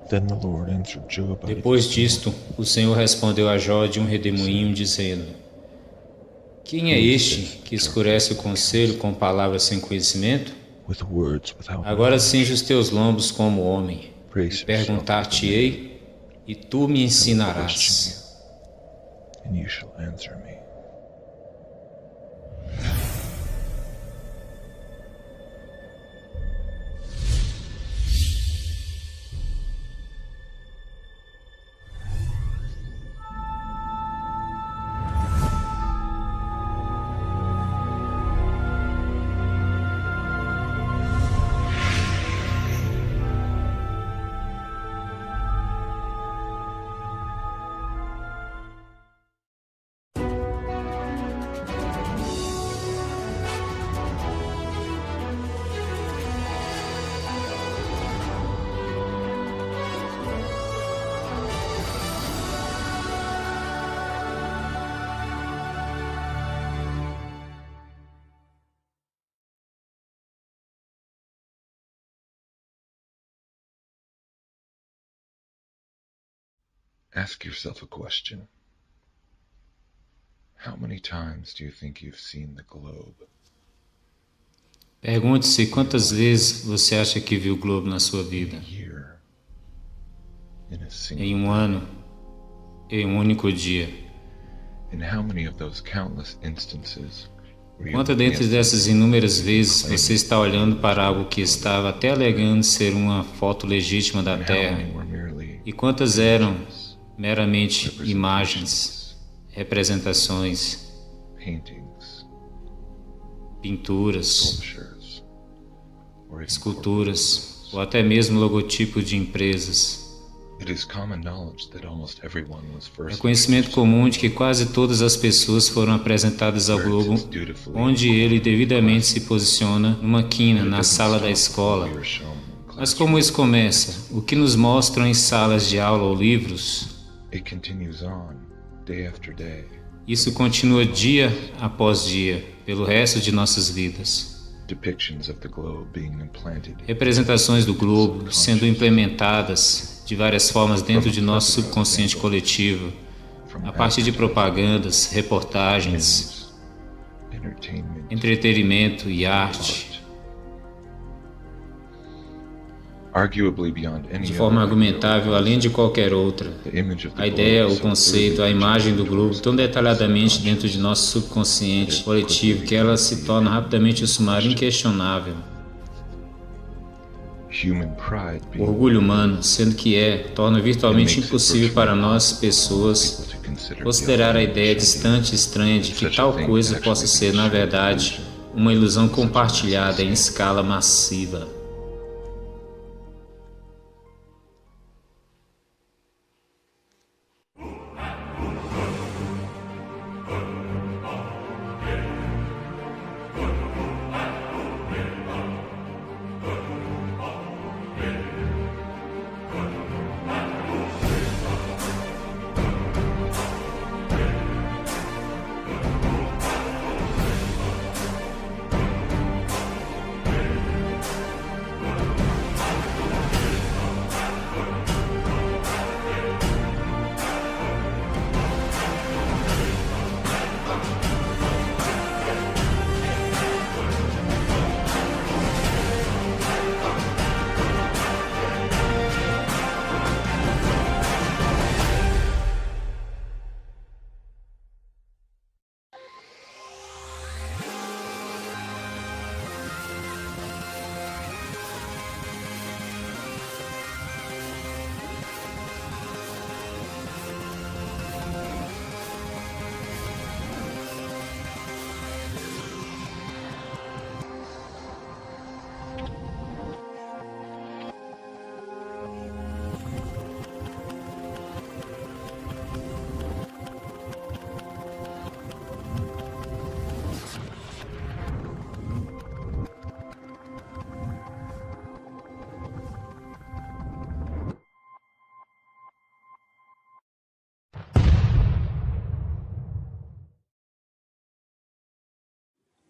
Then the Lord answered Job out of Depois his disto, o Senhor respondeu a Jó de um redemoinho, dizendo: Quem é este que escurece o conselho com palavras sem conhecimento? with words without Agora knowledge. cinge os teus lombos como homem, e Brace yourself perguntar-te-ei, e tu me I will ensinarás. question you, and you shall answer me. Ask yourself a question. How many times do you think you've seen the globe? Pergunte-se quantas vezes você acha que viu o globo na sua vida. A year? In a Em single um day? ano, em um único dia. In how many of those countless instances were you Quantas looking dentre at dessas something inúmeras vezes claiming você está olhando para algo que estava até alegando ser uma foto legítima da and how Terra? many were merely E quantas eram images, meramente imagens, representações, paintings, pinturas, sculptures, or even esculturas corporations? ou até mesmo logotipo de empresas? It is common knowledge that almost everyone was É first conhecimento comum de que quase todas as pessoas foram apresentadas ao globo, onde ele devidamente se posiciona numa quina na sala da escola. Mas como isso começa? O que nos mostram em salas de aula ou livros? It continues on, day after day. Isso continua dia após dia, pelo resto de nossas vidas. Depictions of the globe being implanted Representações do globo sendo implementadas de várias formas dentro de nosso subconsciente coletivo, from a partir de propagandas, reportagens, entertainment, entretenimento e arte. arguably beyond any De forma other, argumentável, além de qualquer outra, the image of the a ideia, globe o so conceito, a clearly imagem do projected globo towards tão the detalhadamente dentro de subconscious nosso subconsciente coletivo que ela se torna rapidamente o sumário inquestionável. human pride O being orgulho humano, sendo que torna virtualmente impossível para nós, pessoas, able to consider considerar a beyond ideia the distante e estranha de que tal coisa possa ser, na verdade, uma ilusão compartilhada em escala massiva.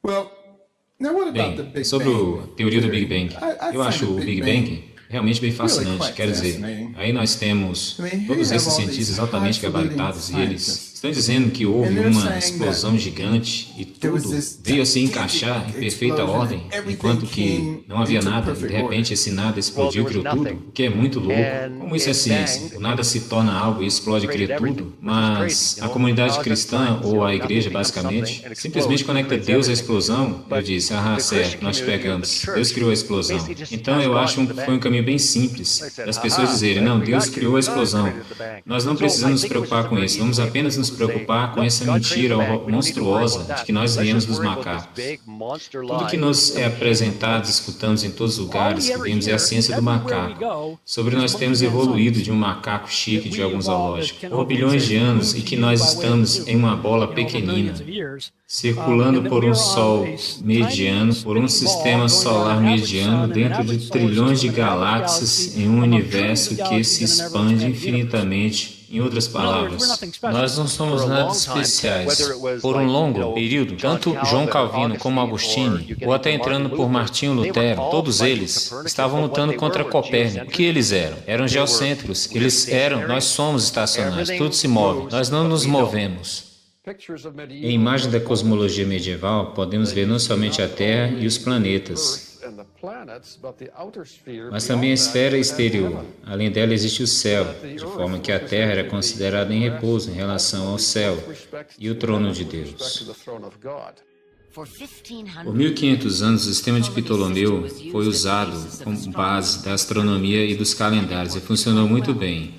Well, now what about the Bem, Big sobre Bang? a teoria do Big Bang, I eu find acho the o Big Bang realmente bem fascinante. Quer dizer, aí nós temos todos esses cientistas altamente gabaritados e eles estão dizendo que houve uma explosão gigante e tudo veio a se encaixar em perfeita ordem, enquanto que não havia nada e de repente esse nada explodiu e criou tudo, o que é muito louco. Como isso é ciência? O nada se torna algo e explode e cria tudo, mas a comunidade cristã ou a igreja basicamente simplesmente conecta Deus à explosão. Eu disse, certo, nós pegamos. Deus criou a explosão. Então eu acho que foi um caminho bem simples das pessoas dizerem, não, Deus criou a explosão. Nós não precisamos nos preocupar com isso, vamos apenas nos preocupar com essa mentira monstruosa de que nós viemos dos macacos. Tudo que nos é apresentado, escutamos em todos os lugares que vemos é a ciência do macaco, sobre nós termos evoluído de um macaco chique de algum zoológico por bilhões de anos e que nós estamos em uma bola pequenina, circulando por um sol mediano, por um sistema solar mediano dentro de trilhões de galáxias em um universo que se expande infinitamente. Em outras palavras, nós não somos nada especiais. Por um longo período, tanto João Calvino como Agostinho, ou até entrando por Martinho Lutero, todos eles estavam lutando contra Copérnico. O que eles eram? Eram geocêntricos. Eles eram, nós somos estacionários, tudo se move, nós não nos movemos. Em imagem da cosmologia medieval, podemos ver não somente a Terra e os planetas, mas também a esfera exterior. Além dela existe o céu, de forma que a Terra era considerada em repouso em relação ao céu e o trono de Deus. Por 1500 anos, o sistema de Ptolomeu foi usado como base da astronomia e dos calendários e funcionou muito bem.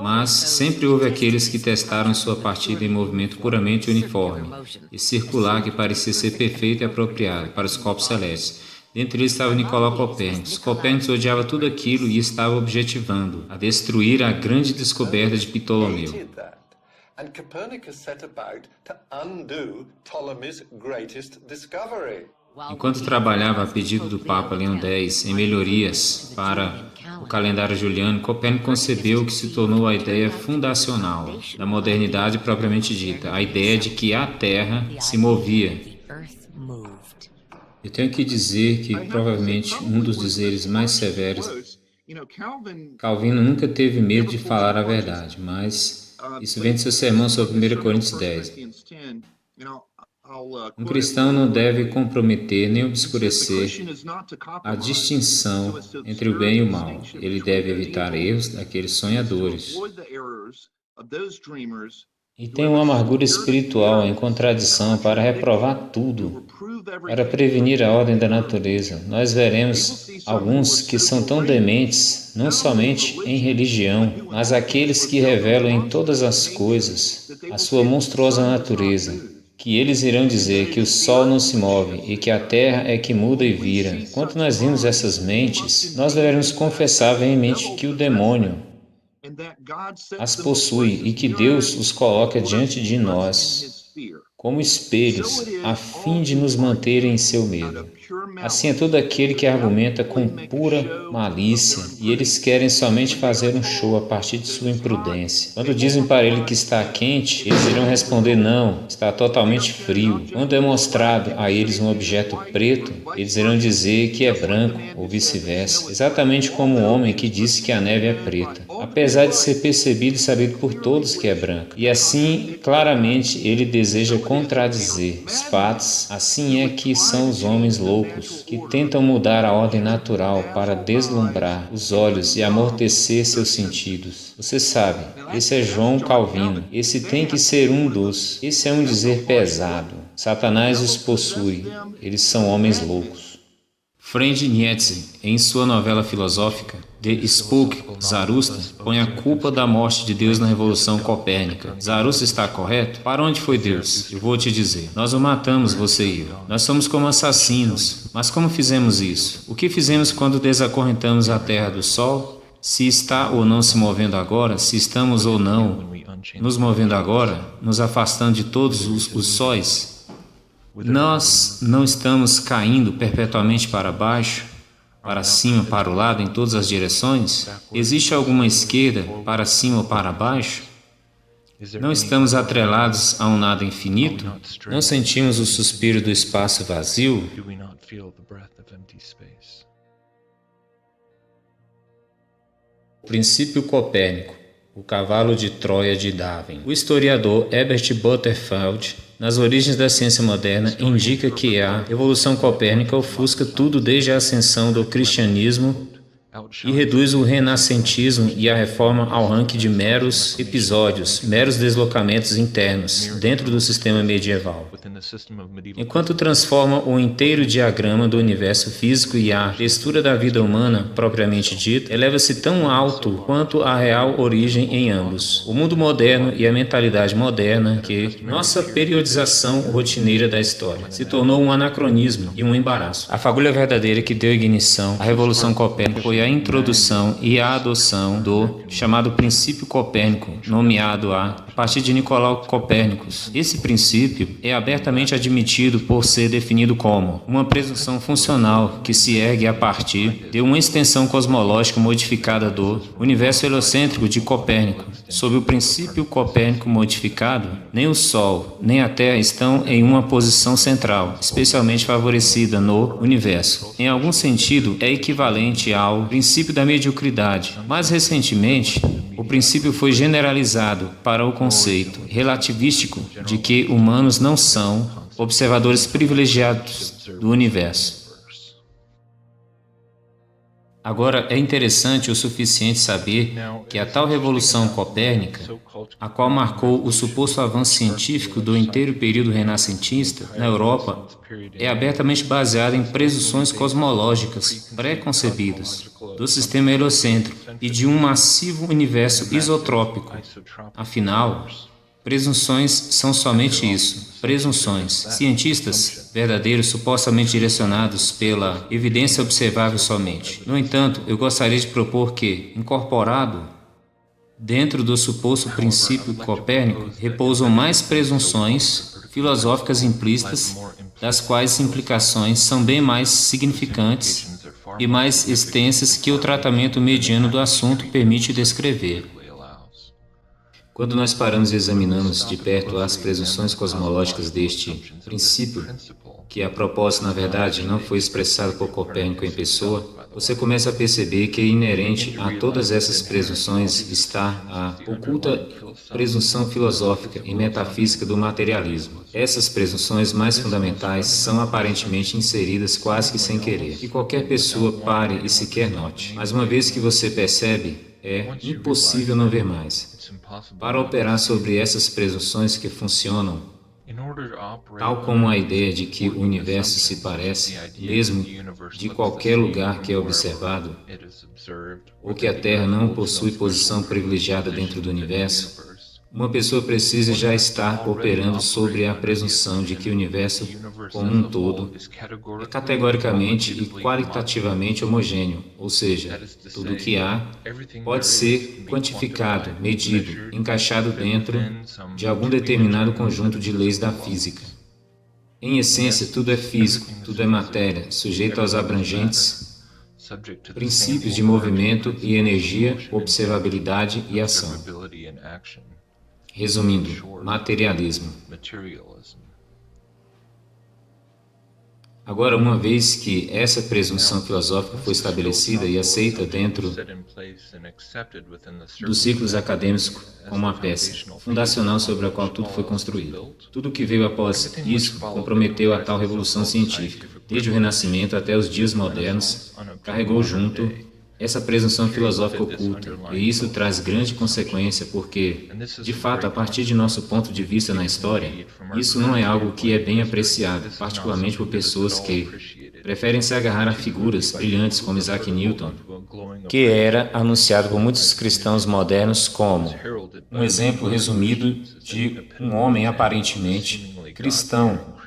Mas sempre houve aqueles que testaram sua partida em movimento puramente uniforme e circular que parecia ser perfeito e apropriado para os corpos celestes. Dentre eles estava Nicolau Copérnico. Copérnico odiava tudo aquilo e estava objetivando a destruir a grande descoberta de Ptolomeu. Enquanto trabalhava a pedido do Papa Leão X em melhorias para o calendário juliano, Copérnico concebeu o que se tornou a ideia fundacional da modernidade propriamente dita, a ideia de que a Terra se movia. Eu tenho que dizer que provavelmente um dos dizeres mais severos, Calvino nunca teve medo de falar a verdade, mas isso vem de seu sermão sobre 1 Coríntios 10. Um cristão não deve comprometer nem obscurecer a distinção entre o bem e o mal. Ele deve evitar erros daqueles sonhadores. E tem uma amargura espiritual em contradição para reprovar tudo, para prevenir a ordem da natureza. Nós veremos alguns que são tão dementes, não somente em religião, mas aqueles que revelam em todas as coisas a sua monstruosa natureza, que eles irão dizer que o sol não se move e que a terra é que muda e vira. Enquanto nós vimos essas mentes, nós devemos confessar veemente que o demônio as possui e que Deus os coloca diante de nós como espelhos, a fim de nos manterem em seu medo. Assim é todo aquele que argumenta com pura malícia, e eles querem somente fazer um show a partir de sua imprudência. Quando dizem para ele que está quente, eles irão responder não, está totalmente frio. Quando é mostrado a eles um objeto preto, eles irão dizer que é branco, ou vice-versa, exatamente como o homem que disse que a neve é preta, apesar de ser percebido e sabido por todos que é branco. E assim, claramente, ele deseja contradizer os fatos. Assim é que são os homens loucos, que tentam mudar a ordem natural para deslumbrar os olhos e amortecer seus sentidos. Você sabe, esse é João Calvino. Esse tem que ser um dos. Esse é um dizer pesado. Satanás os possui. Eles são homens loucos. Friedrich Nietzsche, em sua novela filosófica The Spook, Zarathustra, põe a culpa da morte de Deus na Revolução Copérnica. Zarathustra está correto? Para onde foi Deus? Eu vou te dizer. Nós o matamos, você e eu. Nós somos como assassinos. Mas como fizemos isso? O que fizemos quando desacorrentamos a Terra do Sol? Se está ou não se movendo agora, se estamos ou não nos movendo agora, nos afastando de todos os sóis, nós não estamos caindo perpetuamente para baixo, para cima, para o lado, em todas as direções? Existe alguma esquerda, para cima ou para baixo? Não estamos atrelados a um nada infinito? Não sentimos o suspiro do espaço vazio? Princípio Copérnico, o cavalo de Troia de Darwin. O historiador Herbert Butterfield, nas origens da ciência moderna, indica que a Revolução Copérnica ofusca tudo desde a ascensão do cristianismo e reduz o renascentismo e a reforma ao ranking de meros episódios, meros deslocamentos internos dentro do sistema medieval. Enquanto transforma o inteiro diagrama do universo físico e a textura da vida humana, propriamente dita, eleva-se tão alto quanto a real origem em ambos. O mundo moderno e a mentalidade moderna que nossa periodização rotineira da história se tornou um anacronismo e um embaraço. A fagulha verdadeira que deu ignição à Revolução Copérnica foi a introdução e a adoção do chamado princípio copérnico, nomeado a partir de Nicolau Copérnicus. Esse princípio é abertamente admitido por ser definido como uma presunção funcional que se ergue a partir de uma extensão cosmológica modificada do universo heliocêntrico de Copérnico. Sob o princípio copérnico modificado, nem o Sol nem a Terra estão em uma posição central, especialmente favorecida no universo. Em algum sentido, é equivalente ao princípio da mediocridade. Mais recentemente, o princípio foi generalizado para o conceito relativístico de que humanos não são observadores privilegiados do universo. Agora, é interessante o suficiente saber que a tal revolução copérnica, a qual marcou o suposto avanço científico do inteiro período renascentista na Europa, é abertamente baseada em presunções cosmológicas pré-concebidas do sistema heliocêntrico e de um massivo universo isotrópico. Afinal, presunções são somente isso, presunções. Cientistas verdadeiros supostamente direcionados pela evidência observável somente. No entanto, eu gostaria de propor que, incorporado dentro do suposto princípio copérnico, repousam mais presunções filosóficas implícitas, das quais implicações são bem mais significantes e mais extensas que o tratamento mediano do assunto permite descrever. Quando nós paramos e examinamos de perto as presunções cosmológicas deste princípio, que a propósito, na verdade, não foi expressado por Copérnico em pessoa, você começa a perceber que inerente a todas essas presunções está a oculta presunção filosófica e metafísica do materialismo. Essas presunções mais fundamentais são aparentemente inseridas quase que sem querer, que qualquer pessoa pare e sequer note. Mas uma vez que você percebe, é impossível não ver mais. Para operar sobre essas presunções que funcionam, tal como a ideia de que o universo se parece, mesmo de qualquer lugar que é observado, ou que a Terra não possui posição privilegiada dentro do universo, uma pessoa precisa já estar operando sobre a presunção de que o universo como um todo é categoricamente e qualitativamente homogêneo, ou seja, tudo o que há pode ser quantificado, medido, encaixado dentro de algum determinado conjunto de leis da física. Em essência, tudo é físico, tudo é matéria, sujeito aos abrangentes princípios de movimento e energia, observabilidade e ação. Resumindo, materialismo. Agora, uma vez que essa presunção filosófica foi estabelecida e aceita dentro dos círculos acadêmicos como uma peça fundacional sobre a qual tudo foi construído, tudo o que veio após isso comprometeu a tal revolução científica. Desde o Renascimento até os dias modernos, carregou junto essa presunção filosófica oculta, e isso traz grande consequência porque, de fato, a partir de nosso ponto de vista na história, isso não é algo que é bem apreciado, particularmente por pessoas que preferem se agarrar a figuras brilhantes como Isaac Newton, que era anunciado por muitos cristãos modernos como um exemplo resumido de um homem aparentemente cristão,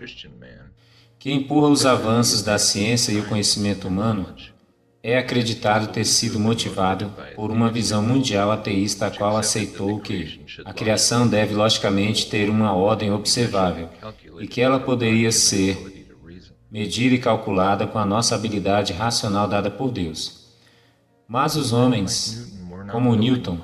que empurra os avanços da ciência e o conhecimento humano. É acreditado ter sido motivado por uma visão mundial ateísta a qual aceitou que a criação deve logicamente ter uma ordem observável e que ela poderia ser medida e calculada com a nossa habilidade racional dada por Deus. Mas os homens, como Newton,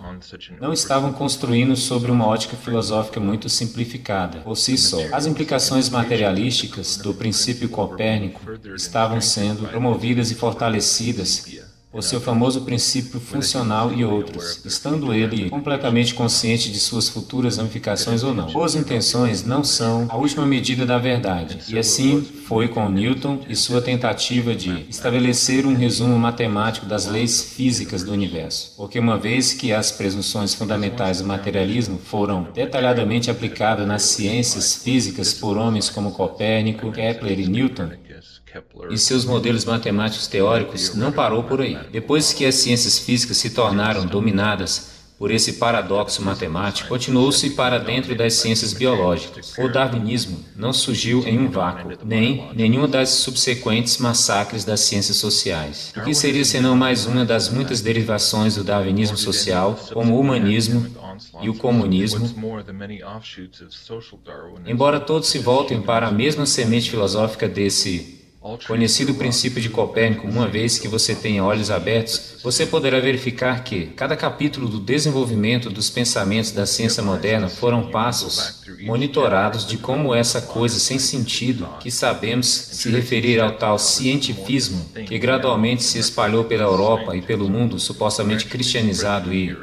não estavam construindo sobre uma ótica filosófica muito simplificada por si só. As implicações materialísticas do princípio copérnico estavam sendo promovidas e fortalecidas o seu famoso princípio funcional e outros, estando ele completamente consciente de suas futuras ramificações ou não. Boas intenções não são a última medida da verdade, e assim foi com Newton e sua tentativa de estabelecer um resumo matemático das leis físicas do universo. Porque uma vez que as presunções fundamentais do materialismo foram detalhadamente aplicadas nas ciências físicas por homens como Copérnico, Kepler e Newton, e seus modelos matemáticos teóricos, não parou por aí. Depois que as ciências físicas se tornaram dominadas por esse paradoxo matemático, continuou-se para dentro das ciências biológicas. O darwinismo não surgiu em um vácuo, nem nenhuma das subsequentes massacres das ciências sociais. O que seria senão mais uma das muitas derivações do darwinismo social, como o humanismo e o comunismo, embora todos se voltem para a mesma semente filosófica desse conhecido princípio de Copérnico. Uma vez que você tenha olhos abertos, você poderá verificar que cada capítulo do desenvolvimento dos pensamentos da ciência moderna foram passos monitorados de como essa coisa sem sentido, que sabemos se referir ao tal cientifismo, que gradualmente se espalhou pela Europa e pelo mundo supostamente cristianizado e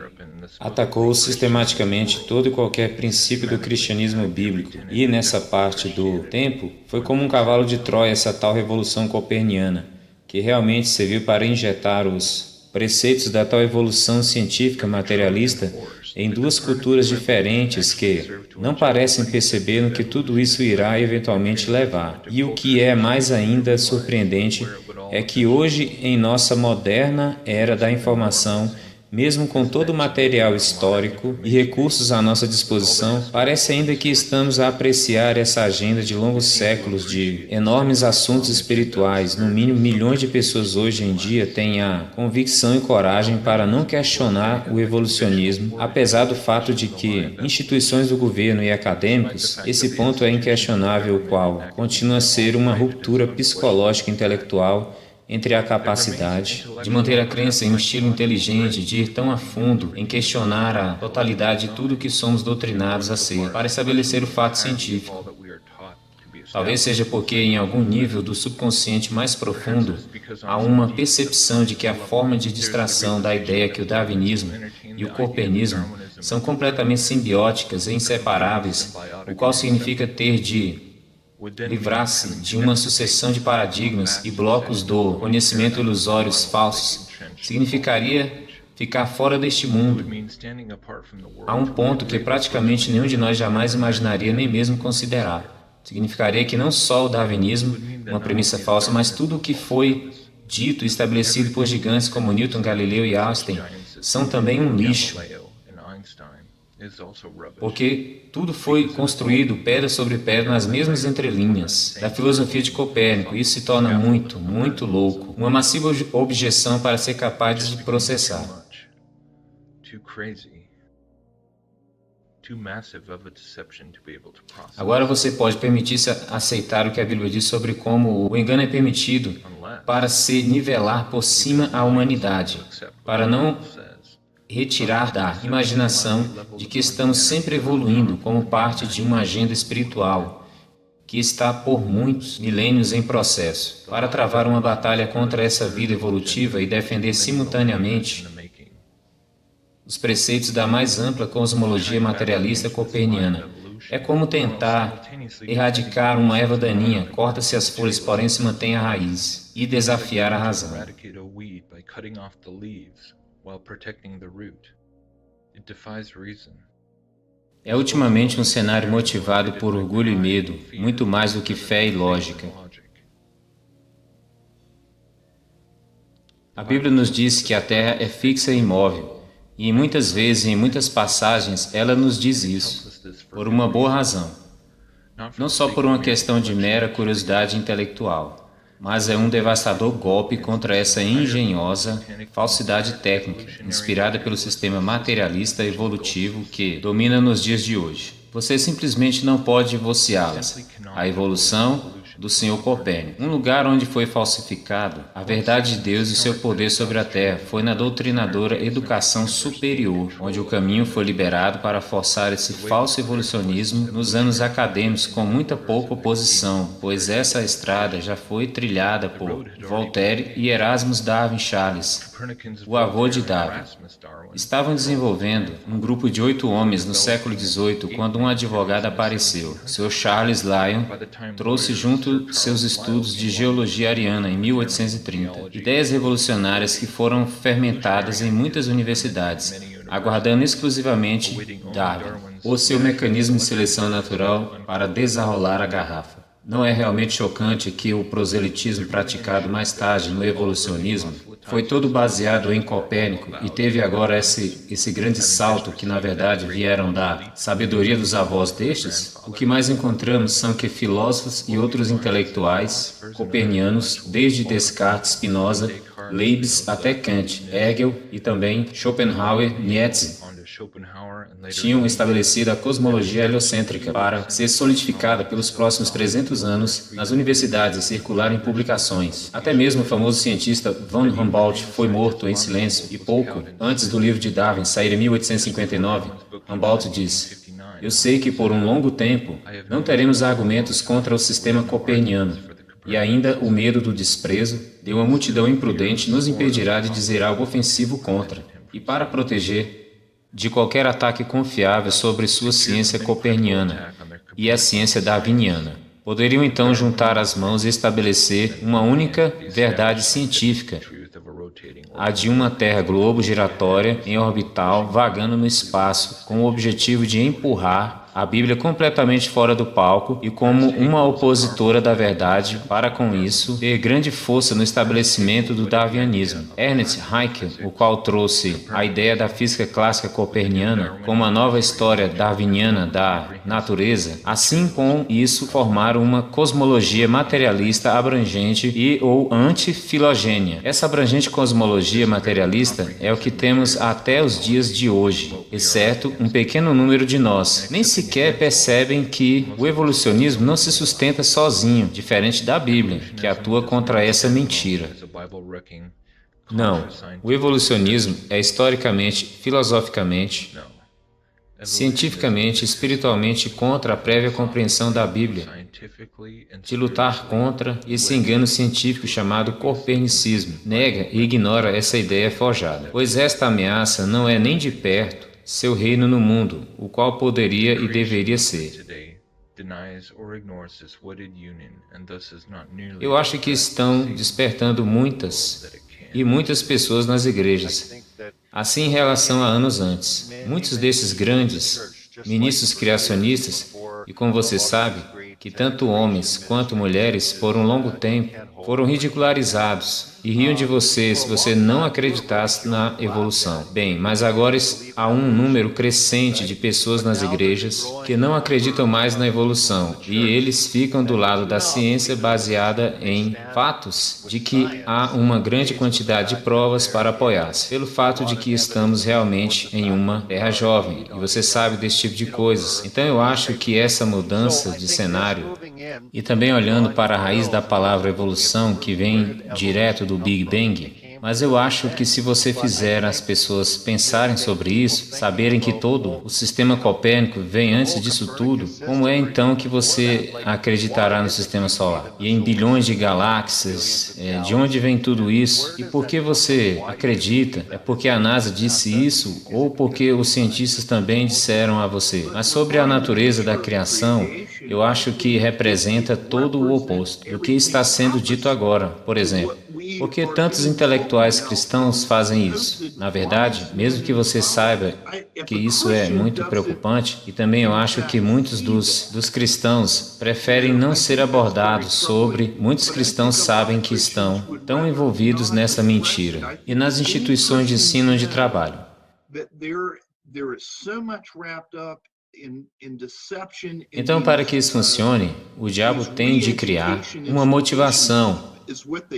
atacou sistematicamente todo e qualquer princípio do cristianismo bíblico, e nessa parte do tempo foi como um cavalo de Troia essa tal revolução coperniana, que realmente serviu para injetar os preceitos da tal evolução científica materialista em duas culturas diferentes que não parecem perceber no que tudo isso irá eventualmente levar. E o que é mais ainda surpreendente é que hoje, em nossa moderna era da informação, mesmo com todo o material histórico e recursos à nossa disposição, parece ainda que estamos a apreciar essa agenda de longos séculos de enormes assuntos espirituais. No mínimo, milhões de pessoas hoje em dia têm a convicção e coragem para não questionar o evolucionismo, apesar do fato de que instituições do governo e acadêmicos, esse ponto é inquestionável, o qual continua a ser uma ruptura psicológica e intelectual entre a capacidade de manter a crença em um estilo inteligente, de ir tão a fundo em questionar a totalidade de tudo que somos doutrinados a ser, para estabelecer o fato científico. Talvez seja porque, em algum nível do subconsciente mais profundo, há uma percepção de que a forma de distração da ideia que o darwinismo e o copernismo são completamente simbióticas e inseparáveis, o qual significa ter de livrar-se de uma sucessão de paradigmas e blocos do conhecimento ilusórios falsos, significaria ficar fora deste mundo, a um ponto que praticamente nenhum de nós jamais imaginaria nem mesmo considerar. Significaria que não só o darwinismo, uma premissa falsa, mas tudo o que foi dito e estabelecido por gigantes como Newton, Galileu e Einstein são também um lixo, porque tudo foi construído pedra sobre pedra nas mesmas entrelinhas da filosofia de Copérnico. Isso se torna muito, muito louco, uma massiva objeção para ser capaz de processar. Agora você pode permitir-se aceitar o que a Bíblia diz sobre como o engano é permitido para se nivelar por cima a humanidade, para não retirar da imaginação de que estamos sempre evoluindo como parte de uma agenda espiritual que está por muitos milênios em processo, para travar uma batalha contra essa vida evolutiva e defender simultaneamente os preceitos da mais ampla cosmologia materialista coperniana. É como tentar erradicar uma erva daninha, corta-se as folhas, porém se mantém a raiz, e desafiar a razão. É ultimamente um cenário motivado por orgulho e medo, muito mais do que fé e lógica. A Bíblia nos diz que a Terra é fixa e imóvel, e muitas vezes, em muitas passagens, ela nos diz isso, por uma boa razão. Não só por uma questão de mera curiosidade intelectual, mas é um devastador golpe contra essa engenhosa falsidade técnica, inspirada pelo sistema materialista evolutivo que domina nos dias de hoje. Você simplesmente não pode divorciá-las. A evolução do Sr. Copérnico. Um lugar onde foi falsificado a verdade de Deus e seu poder sobre a Terra foi na doutrinadora educação superior, onde o caminho foi liberado para forçar esse falso evolucionismo nos anos acadêmicos com muita pouca oposição, pois essa estrada já foi trilhada por Voltaire e Erasmus Darwin Charles. o avô de Darwin. Estavam desenvolvendo um grupo de 8 homens no século XVIII quando um advogado apareceu. Sr. Charles Lyon trouxe junto seus estudos de geologia ariana em 1830. Ideias revolucionárias que foram fermentadas em muitas universidades, aguardando exclusivamente Darwin, ou seu mecanismo de seleção natural para desarrolar a garrafa. Não é realmente chocante que o proselitismo praticado mais tarde no evolucionismo foi todo baseado em Copérnico e teve agora esse grande salto que, na verdade, vieram da sabedoria dos avós destes? O que mais encontramos são que filósofos e outros intelectuais copernianos, desde Descartes, Spinoza, Leibniz até Kant, Hegel e também Schopenhauer, Nietzsche, tinham estabelecido a cosmologia heliocêntrica para ser solidificada pelos próximos 300 anos nas universidades e circular em publicações. Até mesmo o famoso cientista von Humboldt foi morto em silêncio e pouco antes do livro de Darwin sair em 1859, Humboldt disse: "Eu sei que por um longo tempo não teremos argumentos contra o sistema coperniano, e ainda o medo do desprezo de uma multidão imprudente nos impedirá de dizer algo ofensivo contra, e para proteger de qualquer ataque confiável sobre sua ciência coperniana e a ciência darwiniana. Poderiam então juntar as mãos e estabelecer uma única verdade científica, a de uma Terra-globo giratória em orbital vagando no espaço, com o objetivo de empurrar a Bíblia completamente fora do palco e como uma opositora da verdade, para com isso ter grande força no estabelecimento do darwinismo. Ernst Haeckel, o qual trouxe a ideia da física clássica coperniana como a nova história darwiniana da natureza, assim com isso formaram uma cosmologia materialista abrangente e ou antifilogênia. Essa abrangente cosmologia materialista é o que temos até os dias de hoje, exceto um pequeno número de nós. Nem sequer percebem que o evolucionismo não se sustenta sozinho, diferente da Bíblia, que atua contra essa mentira. Não, o evolucionismo é historicamente, filosoficamente, cientificamente e espiritualmente contra a prévia compreensão da Bíblia, de lutar contra esse engano científico chamado copernicismo. Nega e ignora essa ideia forjada, pois esta ameaça não é nem de perto seu reino no mundo, o qual poderia e deveria ser. Eu acho que estão despertando muitas pessoas nas igrejas, assim em relação a anos antes. Muitos desses grandes ministros criacionistas, e como você sabe, que tanto homens quanto mulheres, por um longo tempo, foram ridicularizados e riam de você se você não acreditasse na evolução. Bem, mas agora há um número crescente de pessoas nas igrejas que não acreditam mais na evolução e eles ficam do lado da ciência baseada em fatos de que há uma grande quantidade de provas para apoiar-se, pelo fato de que estamos realmente em uma terra jovem e você sabe desse tipo de coisas. Então eu acho que essa mudança de cenário e também olhando para a raiz da palavra evolução que vem direto do Big Bang, mas eu acho que se você fizer as pessoas pensarem sobre isso, saberem que todo o sistema copérnico vem antes disso tudo, como é então que você acreditará no sistema solar? E em bilhões de galáxias, de onde vem tudo isso? E por que você acredita? É porque a NASA disse isso ou porque os cientistas também disseram a você? Mas sobre a natureza da criação, eu acho que representa todo o oposto do que está sendo dito agora. Por exemplo, por que tantos intelectuais cristãos fazem isso? Na verdade, mesmo que você saiba que isso é muito preocupante, e também eu acho que muitos dos cristãos preferem não ser abordados sobre, muitos cristãos sabem que estão tão envolvidos nessa mentira e nas instituições de ensino onde trabalham. Então, para que isso funcione, o diabo tem de criar uma motivação,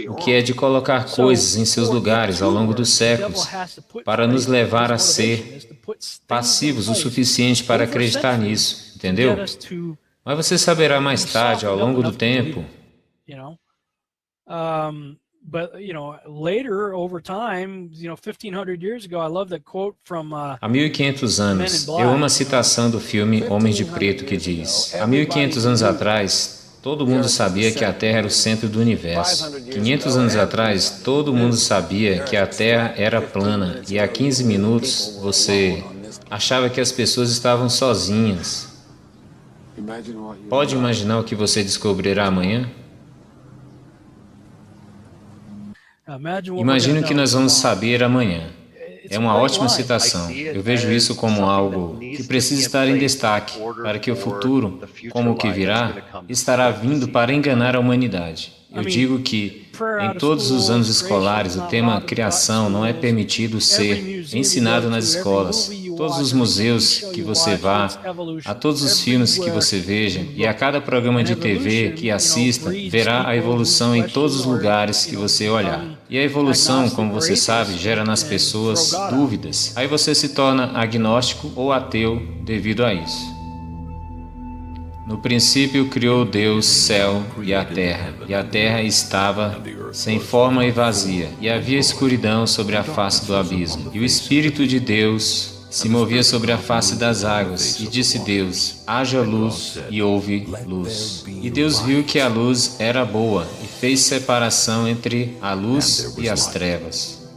o que é de colocar coisas em seus lugares ao longo dos séculos, para nos levar a ser passivos o suficiente para acreditar nisso, entendeu? Mas você saberá mais tarde, ao longo do tempo. Há 1500 anos, eu amo a citação do filme Homens de Preto que diz: há 1500 anos atrás, todo mundo sabia que a Terra era o centro do universo. 500 anos atrás, todo mundo sabia que a Terra era plana. E há 15 minutos, você achava que as pessoas estavam sozinhas. Pode imaginar o que você descobrirá amanhã? Imagine o que nós vamos saber amanhã. É uma ótima citação. Eu vejo isso como algo que precisa estar em destaque, para que o futuro, como o que virá, estará vindo para enganar a humanidade. Eu digo que, em todos os anos escolares, o tema criação não é permitido ser ensinado nas escolas. Todos os museus que você vá, a todos os filmes que você veja, e a cada programa de TV que assista, verá a evolução em todos os lugares que você olhar. E a evolução, como você sabe, gera nas pessoas dúvidas. Aí você se torna agnóstico ou ateu devido a isso. No princípio criou Deus céu e a terra estava sem forma e vazia, e havia escuridão sobre a face do abismo. E o Espírito de Deus se movia sobre a face das águas, e disse Deus, haja luz, e houve luz. E Deus viu que a luz era boa, e fez separação entre a luz e as trevas.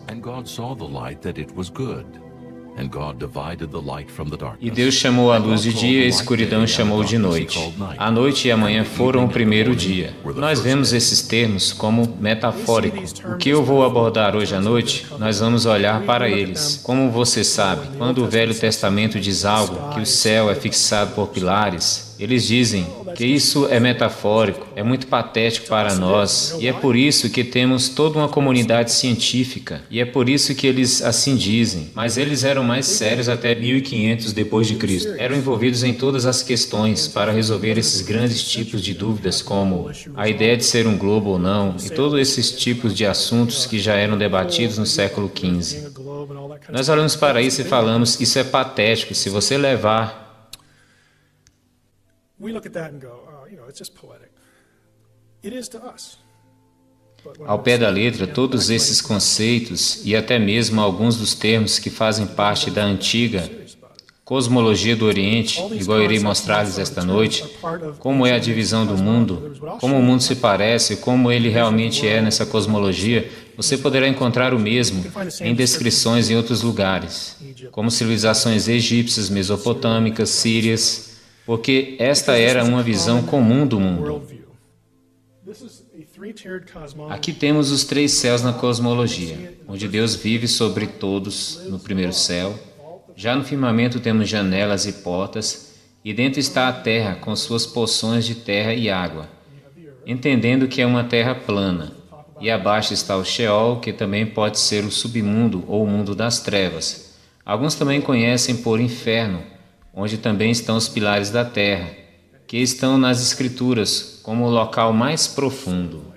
E Deus chamou a luz de dia e a escuridão chamou de noite. A noite e a manhã foram o primeiro dia. Nós vemos esses termos como metafóricos. O que eu vou abordar hoje à noite, nós vamos olhar para eles. Como você sabe, quando o Velho Testamento diz algo, que o céu é fixado por pilares, eles dizem que isso é metafórico, é muito patético para nós, e é por isso que temos toda uma comunidade científica, e é por isso que eles assim dizem. Mas eles eram mais sérios até 1500 depois de Cristo. Eram envolvidos em todas as questões para resolver esses grandes tipos de dúvidas, como a ideia de ser um globo ou não, e todos esses tipos de assuntos que já eram debatidos no século XV. Nós olhamos para isso e falamos, isso é patético, se você levar ao pé da letra todos esses conceitos e até mesmo alguns dos termos que fazem parte da antiga cosmologia do Oriente, igual eu irei mostrar-lhes esta noite, como é a divisão do mundo, como o mundo se parece, como ele realmente é nessa cosmologia, você poderá encontrar o mesmo em descrições em outros lugares, como civilizações egípcias, mesopotâmicas, sírias, porque esta era uma visão comum do mundo. Aqui temos os 3 céus na cosmologia, onde Deus vive sobre todos no primeiro céu. Já no firmamento temos janelas e portas, e dentro está a terra com suas porções de terra e água, entendendo que é uma terra plana. E abaixo está o Sheol, que também pode ser o submundo ou o mundo das trevas. Alguns também conhecem por inferno, onde também estão os pilares da terra, que estão nas Escrituras como o local mais profundo.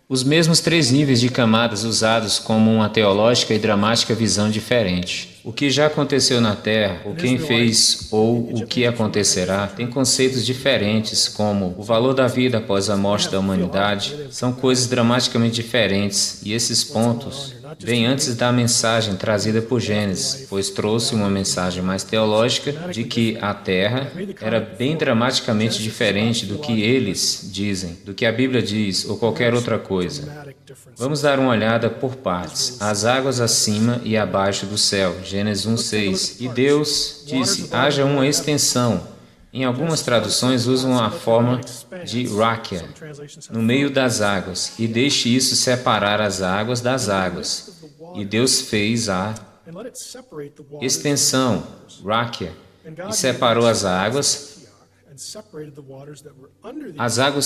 Os mesmos 3 níveis de camadas usados como uma teológica e dramática visão diferente. O que já aconteceu na Terra, o quem fez ou o que acontecerá, tem conceitos diferentes, como o valor da vida após a morte da humanidade. São coisas dramaticamente diferentes, e esses pontos vêm antes da mensagem trazida por Gênesis, pois trouxe uma mensagem mais teológica de que a Terra era bem dramaticamente diferente do que eles dizem, do que a Bíblia diz ou qualquer outra coisa. Vamos dar uma olhada por partes. As águas acima e abaixo do céu, Gênesis 1:6. E Deus disse, haja uma extensão. Em algumas traduções usam a forma de rakia, no meio das águas, e deixe isso separar as águas das águas. E Deus fez a extensão, rakia, e separou as águas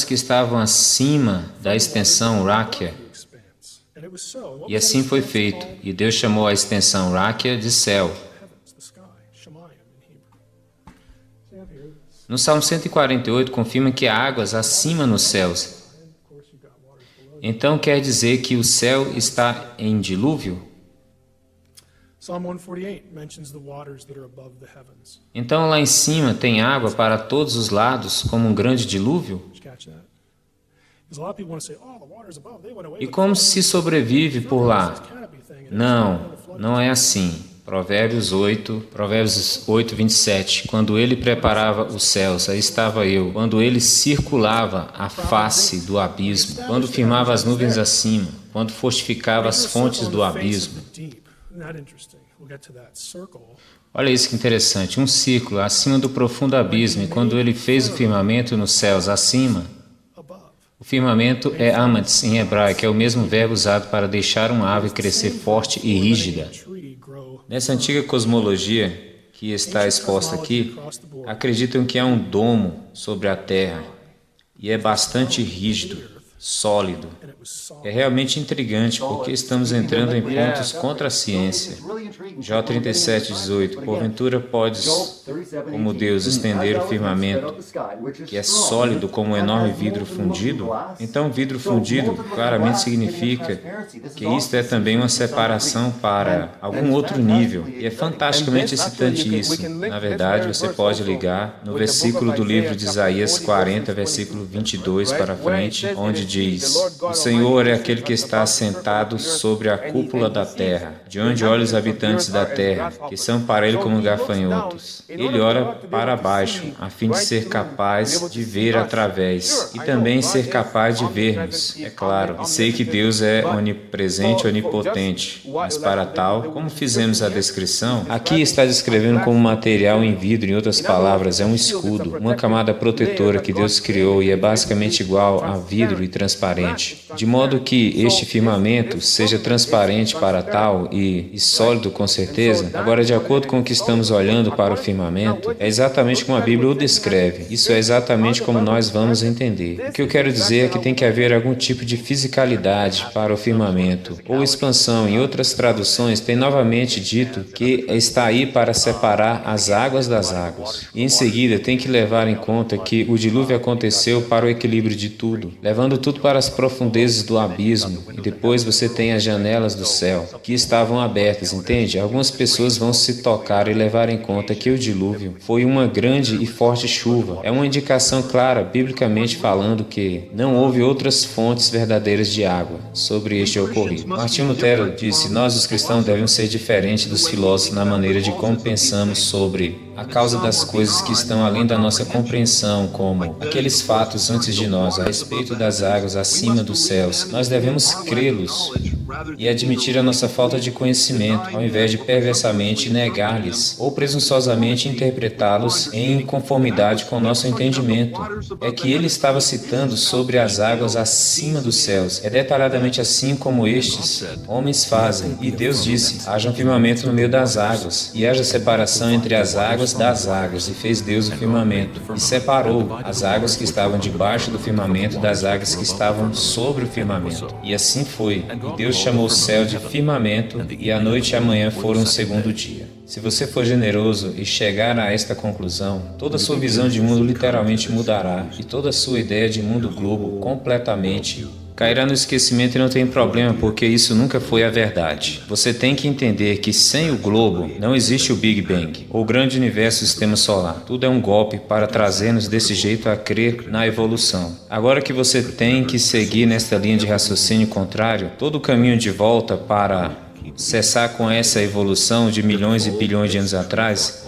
que estavam acima da extensão rakia. E assim foi feito, e Deus chamou a extensão rakia de céu. No Salmo 148 confirma que há águas acima nos céus. Então quer dizer que o céu está em dilúvio? Então lá em cima tem água para todos os lados como um grande dilúvio? E como se sobrevive por lá? Não, não é assim. Provérbios 8, 27. Quando ele preparava os céus, aí estava eu. Quando ele circulava a face do abismo. Quando firmava as nuvens acima. Quando fortificava as fontes do abismo. Olha isso que interessante. Um círculo acima do profundo abismo. E quando ele fez o firmamento nos céus acima. O firmamento é amatz em hebraico, é o mesmo verbo usado para deixar uma árvore crescer forte e rígida. Nessa antiga cosmologia que está exposta aqui, acreditam que há um domo sobre a Terra e é bastante rígido, sólido. É realmente intrigante porque estamos entrando em pontos contra a ciência. Jó 37:18. Porventura podes, como Deus, estender o firmamento, que é sólido como um enorme vidro fundido? Então, vidro fundido claramente significa que isto é também uma separação para algum outro nível. E é fantasticamente excitante isso. Na verdade, você pode ligar no versículo do livro de Isaías 40, versículo 22 para frente, onde diz: O Senhor é aquele que está assentado sobre a cúpula da terra, de onde olha os habitantes da terra, que são para ele como gafanhotos. Ele olha para baixo, a fim de ser capaz de ver através, e também ser capaz de ver-nos, é claro. E sei que Deus é onipresente e onipotente, mas para tal, como fizemos a descrição, aqui está descrevendo como material em vidro, em outras palavras, é um escudo, uma camada protetora que Deus criou e é basicamente igual a vidro e transparente, de modo que este firmamento seja transparente para tal e sólido com certeza. Agora, de acordo com o que estamos olhando para o firmamento, é exatamente como a Bíblia o descreve. Isso é exatamente como nós vamos entender. O que eu quero dizer é que tem que haver algum tipo de fisicalidade para o firmamento, ou expansão. Em outras traduções, tem novamente dito que está aí para separar as águas das águas. E em seguida, tem que levar em conta que o dilúvio aconteceu para o equilíbrio de tudo, levando tudo para as profundezas do abismo, e depois você tem as janelas do céu, que estavam abertas, entende? Algumas pessoas vão se tocar e levar em conta que o dilúvio foi uma grande e forte chuva. É uma indicação clara, biblicamente falando, que não houve outras fontes verdadeiras de água sobre este ocorrido. Martinho Lutero disse: nós os cristãos devemos ser diferentes dos filósofos na maneira de como pensamos sobre a causa das coisas que estão além da nossa compreensão, como aqueles fatos antes de nós, a respeito das águas acima dos céus. Nós devemos crê-los e admitir a nossa falta de conhecimento, ao invés de perversamente negar-lhes ou presunçosamente interpretá-los em conformidade com o nosso entendimento. É que ele estava citando sobre as águas acima dos céus. É detalhadamente assim como estes homens fazem. E Deus disse: haja um firmamento no meio das águas, e haja separação entre as águas das águas. E fez Deus o firmamento, e separou as águas que estavam debaixo do firmamento das águas que estavam sobre o firmamento. E assim foi. E Deus chamou o céu de firmamento, e a noite e a manhã foram o segundo dia. Se você for generoso e chegar a esta conclusão, toda a sua visão de mundo literalmente mudará, e toda a sua ideia de mundo globo completamente cairá no esquecimento. E não tem problema, porque isso nunca foi a verdade. Você tem que entender que sem o globo não existe o Big Bang, ou o grande universo do sistema solar. Tudo é um golpe para trazer-nos desse jeito a crer na evolução. Agora que você tem que seguir nesta linha de raciocínio contrário, todo o caminho de volta para cessar com essa evolução de milhões e bilhões de anos atrás,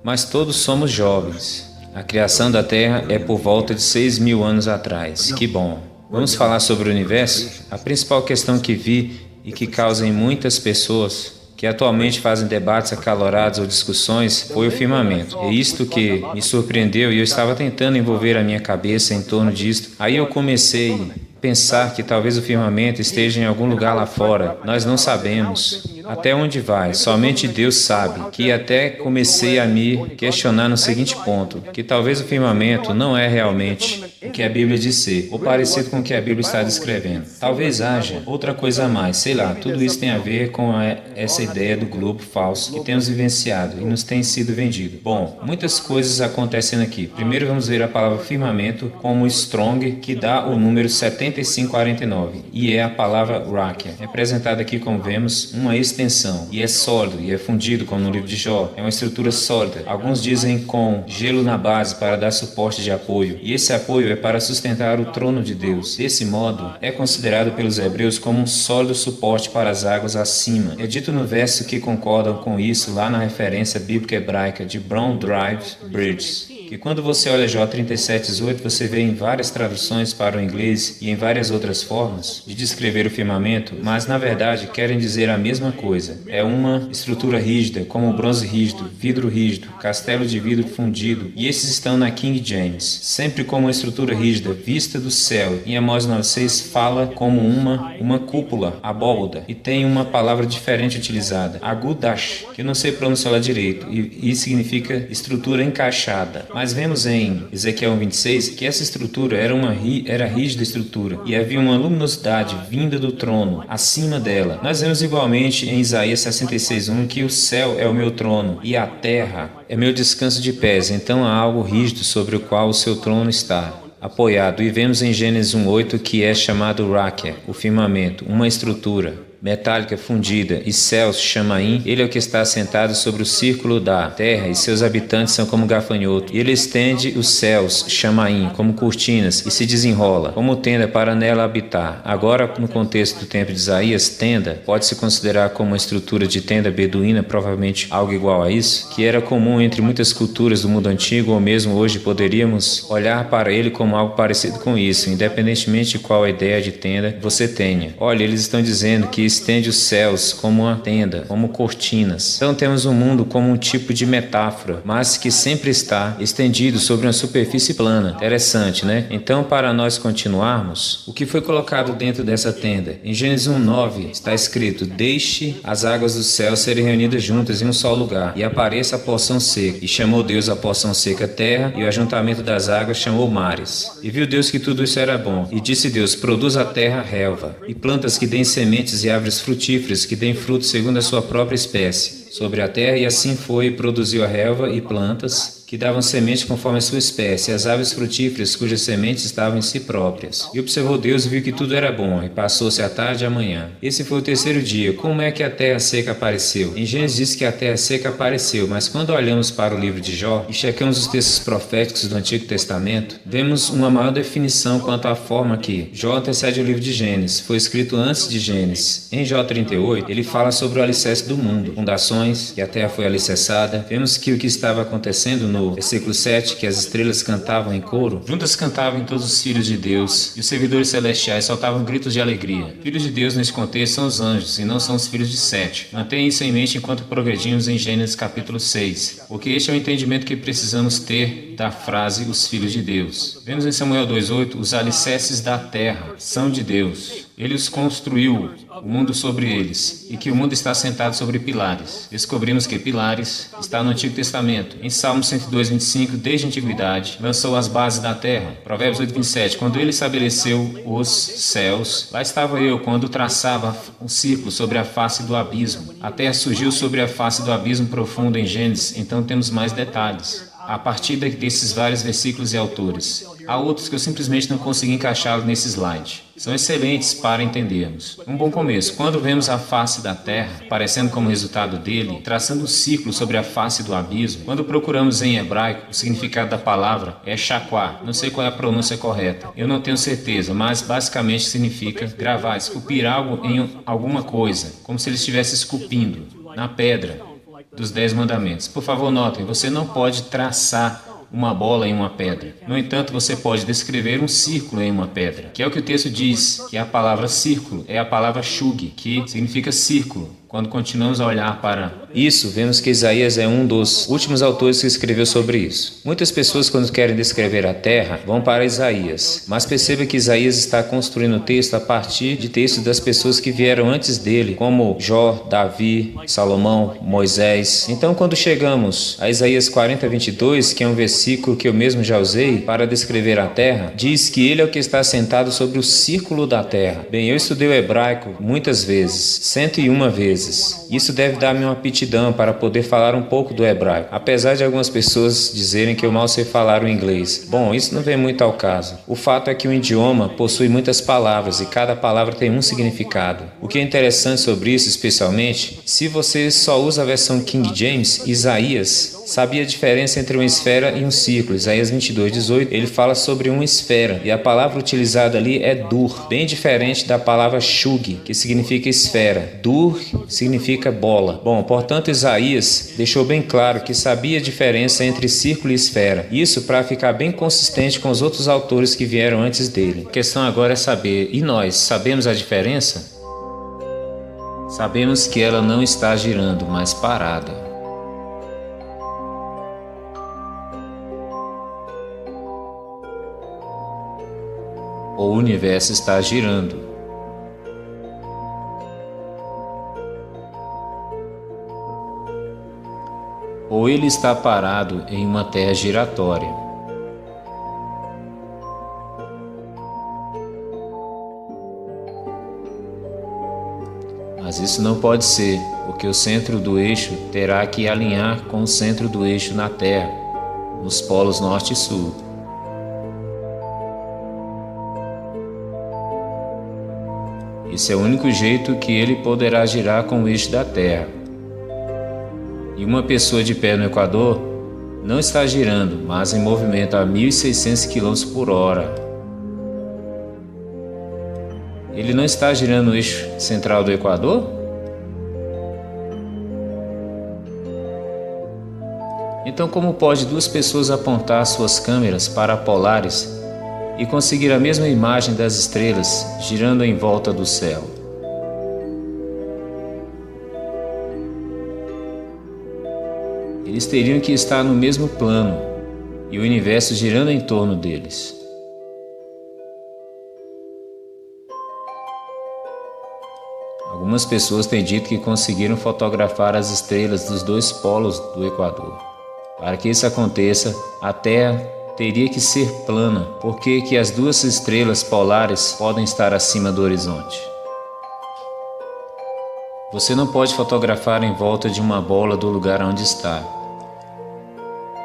mas todos somos jovens. A criação da Terra é por volta de 6.000 anos atrás. Que bom! Vamos falar sobre o universo? A principal questão que vi e que causa em muitas pessoas que atualmente fazem debates acalorados ou discussões foi o firmamento. É isto que me surpreendeu e eu estava tentando envolver a minha cabeça em torno disto. Aí eu comecei a pensar que talvez o firmamento esteja em algum lugar lá fora. Nós não sabemos até onde vai, somente Deus sabe. Que até comecei a me questionar no seguinte ponto, que talvez o firmamento não é realmente o que a Bíblia diz ser, ou parecido com o que a Bíblia está descrevendo. Talvez haja outra coisa a mais, sei lá, tudo isso tem a ver com essa ideia do globo falso que temos vivenciado e nos tem sido vendido. Bom, muitas coisas acontecendo aqui. Primeiro vamos ver a palavra firmamento como Strong, que dá o número 7549, e é a palavra Rakia, representada aqui como vemos, uma extensão, e é sólido, e é fundido, como no livro de Jó. É uma estrutura sólida. Alguns dizem com gelo na base para dar suporte de apoio, e esse apoio é para sustentar o trono de Deus. Desse modo, é considerado pelos hebreus como um sólido suporte para as águas acima. É dito no verso que concordam com isso lá na referência bíblica hebraica de Brown Drive Bridges, que quando você olha Jó 37:18, você vê em várias traduções para o inglês e em várias outras formas de descrever o firmamento, mas na verdade querem dizer a mesma coisa. É uma estrutura rígida, como bronze rígido, vidro rígido, castelo de vidro fundido, e esses estão na King James, sempre como uma estrutura rígida, vista do céu. Em Amós 9:6 fala como uma cúpula, abóboda, e tem uma palavra diferente utilizada, agudash, que eu não sei pronunciar direito, e significa estrutura encaixada. Mas vemos em Ezequiel 26 que essa estrutura era rígida estrutura e havia uma luminosidade vinda do trono acima dela. Nós vemos igualmente em Isaías 66:1 que o céu é o meu trono e a terra é meu descanso de pés. Então há algo rígido sobre o qual o seu trono está apoiado. E vemos em Gênesis 1:8 que é chamado Raquel, o firmamento, uma estrutura metálica fundida, e céus, Chamaim, ele é o que está assentado sobre o círculo da terra, e seus habitantes são como gafanhoto. E ele estende os céus, Chamaim, como cortinas, e se desenrola, como tenda para nela habitar. Agora, no contexto do tempo de Isaías, tenda pode-se considerar como uma estrutura de tenda beduína, provavelmente algo igual a isso, que era comum entre muitas culturas do mundo antigo, ou mesmo hoje poderíamos olhar para ele como algo parecido com isso, independentemente de qual ideia de tenda você tenha. Olha, eles estão dizendo que estende os céus como uma tenda, como cortinas. Então temos um mundo como um tipo de metáfora, mas que sempre está estendido sobre uma superfície plana. Interessante, né? Então, para nós continuarmos, o que foi colocado dentro dessa tenda? Em Gênesis 1:9 está escrito: deixe as águas do céu serem reunidas juntas em um só lugar, e apareça a porção seca. E chamou Deus a porção seca terra, e o ajuntamento das águas chamou mares. E viu Deus que tudo isso era bom. E disse Deus: produz a terra relva, e plantas que deem sementes e árvores frutíferas que deem fruto segundo a sua própria espécie sobre a terra, e assim foi, e produziu a relva e plantas que davam semente conforme a sua espécie, e as aves frutíferas cujas sementes estavam em si próprias. E observou Deus e viu que tudo era bom, e passou-se a tarde e a manhã. Esse foi o terceiro dia. Como é que a terra seca apareceu? Em Gênesis diz que a terra seca apareceu, mas quando olhamos para o livro de Jó e checamos os textos proféticos do Antigo Testamento, vemos uma maior definição quanto à forma que Jó antecede o livro de Gênesis. Foi escrito antes de Gênesis. Em Jó 38, ele fala sobre o alicerce do mundo, fundações, que a terra foi alicerçada. Vemos que o que estava acontecendo no versículo 7, que as estrelas cantavam em coro, juntas cantavam todos os filhos de Deus, e os servidores celestiais soltavam gritos de alegria. Filhos de Deus nesse contexto são os anjos, e não são os filhos de Sete. Mantenha isso em mente enquanto progredimos em Gênesis capítulo 6, porque este é o entendimento que precisamos ter da frase os filhos de Deus. Vemos em Samuel 2:8, os alicerces da terra são de Deus. Ele os construiu, o mundo sobre eles, e que o mundo está assentado sobre pilares. Descobrimos que pilares está no Antigo Testamento. Em Salmo 102:25, desde a antiguidade, lançou as bases da terra. Provérbios 8:27, quando ele estabeleceu os céus, lá estava eu quando traçava um círculo sobre a face do abismo. A terra surgiu sobre a face do abismo profundo em Gênesis, então temos mais detalhes a partir desses vários versículos e autores. Há outros que eu simplesmente não consegui encaixá-los nesse slide. São excelentes para entendermos. Um bom começo. Quando vemos a face da terra, aparecendo como resultado dele, traçando um círculo sobre a face do abismo, quando procuramos em hebraico, o significado da palavra é shaquá. Não sei qual é a pronúncia correta. Eu não tenho certeza, mas basicamente significa gravar, esculpir algo em alguma coisa, como se ele estivesse esculpindo na pedra dos 10 mandamentos. Por favor, notem, você não pode traçar uma bola em uma pedra. No entanto, você pode descrever um círculo em uma pedra, que é o que o texto diz, que a palavra círculo é a palavra shug, que significa círculo. Quando continuamos a olhar para isso, vemos que Isaías é um dos últimos autores que escreveu sobre isso. Muitas pessoas, quando querem descrever a terra, vão para Isaías, mas perceba que Isaías está construindo o texto a partir de textos das pessoas que vieram antes dele, como Jó, Davi, Salomão, Moisés. Então, quando chegamos a Isaías 40:22, que é um versículo que eu mesmo já usei para descrever a terra, diz que ele é o que está sentado sobre o círculo da terra. Bem, eu estudei o hebraico muitas vezes, 101 vezes. Isso deve dar-me um apetite aptidão para poder falar um pouco do hebraico, apesar de algumas pessoas dizerem que eu mal sei falar o inglês. Bom, isso não vem muito ao caso. O fato é que o idioma possui muitas palavras e cada palavra tem um significado. O que é interessante sobre isso, especialmente, se você só usa a versão King James, Isaías sabia a diferença entre uma esfera e um círculo. Isaías 22:18, ele fala sobre uma esfera e a palavra utilizada ali é dur, bem diferente da palavra shug, que significa esfera. Dur significa bola. Bom, portanto, Isaías deixou bem claro que sabia a diferença entre círculo e esfera. Isso para ficar bem consistente com os outros autores que vieram antes dele. A questão agora é saber, e nós, sabemos a diferença? Sabemos que ela não está girando, mas parada. O universo está girando. Ou ele está parado em uma terra giratória. Mas isso não pode ser, porque o centro do eixo terá que alinhar com o centro do eixo na Terra, nos polos norte e sul. Esse é o único jeito que ele poderá girar com o eixo da Terra. E uma pessoa de pé no Equador não está girando, mas em movimento a 1.600 km por hora. Ele não está girando no eixo central do Equador? Então, como pode duas pessoas apontar suas câmeras para polares e conseguir a mesma imagem das estrelas girando em volta do céu? Eles teriam que estar no mesmo plano e o universo girando em torno deles. Algumas pessoas têm dito que conseguiram fotografar as estrelas dos dois polos do Equador. Para que isso aconteça, a Terra teria que ser plana, porque que as duas estrelas polares podem estar acima do horizonte. Você não pode fotografar em volta de uma bola do lugar onde está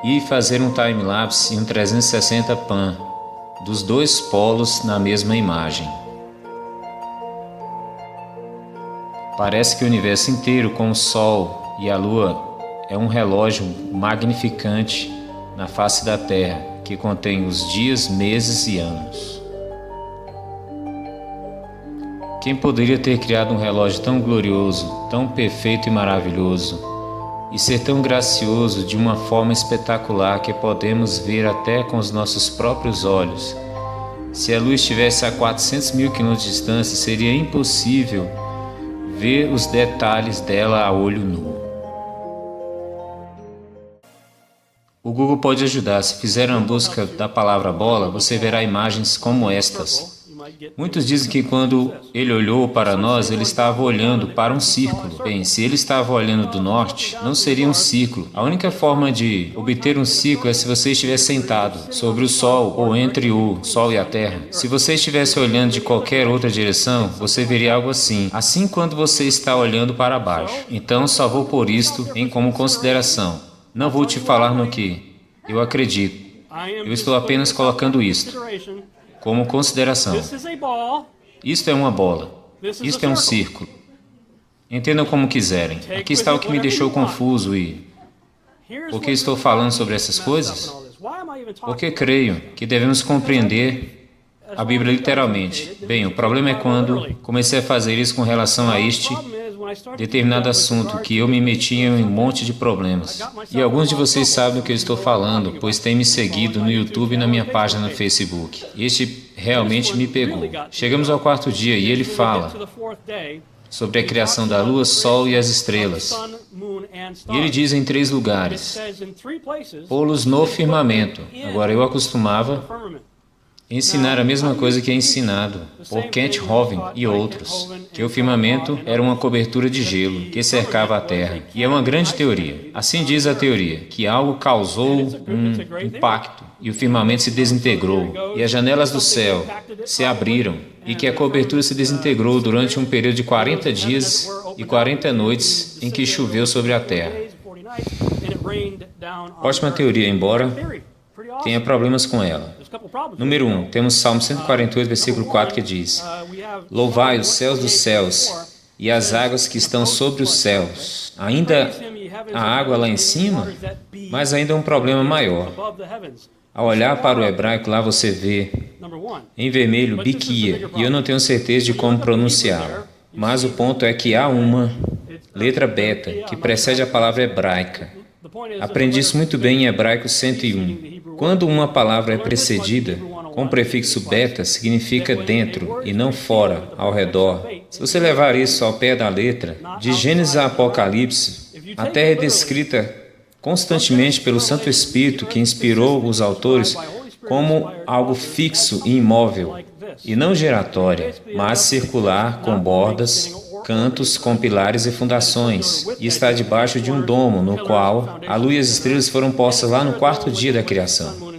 e fazer um time-lapse em um 360 pan dos dois polos na mesma imagem. Parece que o universo inteiro, com o Sol e a Lua, é um relógio magnificante na face da Terra, que contém os dias, meses e anos. Quem poderia ter criado um relógio tão glorioso, tão perfeito e maravilhoso, e ser tão gracioso de uma forma espetacular que podemos ver até com os nossos próprios olhos? Se a luz estivesse a 400 mil quilômetros de distância, seria impossível ver os detalhes dela a olho nu. O Google pode ajudar. Se fizer uma busca da palavra bola, você verá imagens como estas. Muitos dizem que quando ele olhou para nós, ele estava olhando para um círculo. Bem, se ele estava olhando do norte, não seria um círculo. A única forma de obter um círculo é se você estivesse sentado sobre o Sol ou entre o Sol e a Terra. Se você estivesse olhando de qualquer outra direção, você veria algo assim. Assim quando você está olhando para baixo. Então, só vou pôr isto em como consideração. Não vou te falar no que eu acredito. Eu estou apenas colocando isto como consideração. Isto é uma bola. Isto é um círculo. Entendam como quiserem. Aqui está o que me deixou confuso e... Por que estou falando sobre essas coisas? Porque creio que devemos compreender a Bíblia literalmente. Bem, o problema é quando comecei a fazer isso com relação a este determinado assunto, que eu me meti em um monte de problemas. E alguns de vocês sabem o que eu estou falando, pois têm me seguido no YouTube e na minha página no Facebook. Este realmente me pegou. Chegamos ao quarto dia e ele fala sobre a criação da Lua, Sol e as estrelas. E ele diz em 3 lugares, pô-los no firmamento. Agora, eu acostumava ensinar a mesma coisa que é ensinado por Kent Hovind e outros, que o firmamento era uma cobertura de gelo que cercava a Terra. E é uma grande teoria. Assim diz a teoria, que algo causou um impacto e o firmamento se desintegrou e as janelas do céu se abriram e que a cobertura se desintegrou durante um período de 40 dias e 40 noites em que choveu sobre a terra. Ótima teoria, embora tenha problemas com ela. Número 1, temos Salmo 148, versículo 4, que diz: Louvai os céus dos céus e as águas que estão sobre os céus. Ainda há água lá em cima, mas ainda um problema maior. Ao olhar para o hebraico, lá você vê, em vermelho, biquia, e eu não tenho certeza de como pronunciá-la. Mas o ponto é que há uma letra beta que precede a palavra hebraica. Aprendi isso muito bem em Hebraico 101. Quando uma palavra é precedida com o prefixo beta, significa dentro e não fora, ao redor. Se você levar isso ao pé da letra, de Gênesis a Apocalipse, a Terra é descrita constantemente pelo Santo Espírito que inspirou os autores como algo fixo e imóvel, e não giratória, mas circular, com bordas, cantos com pilares e fundações, e está debaixo de um domo, no qual a lua e as estrelas foram postas lá no quarto dia da criação.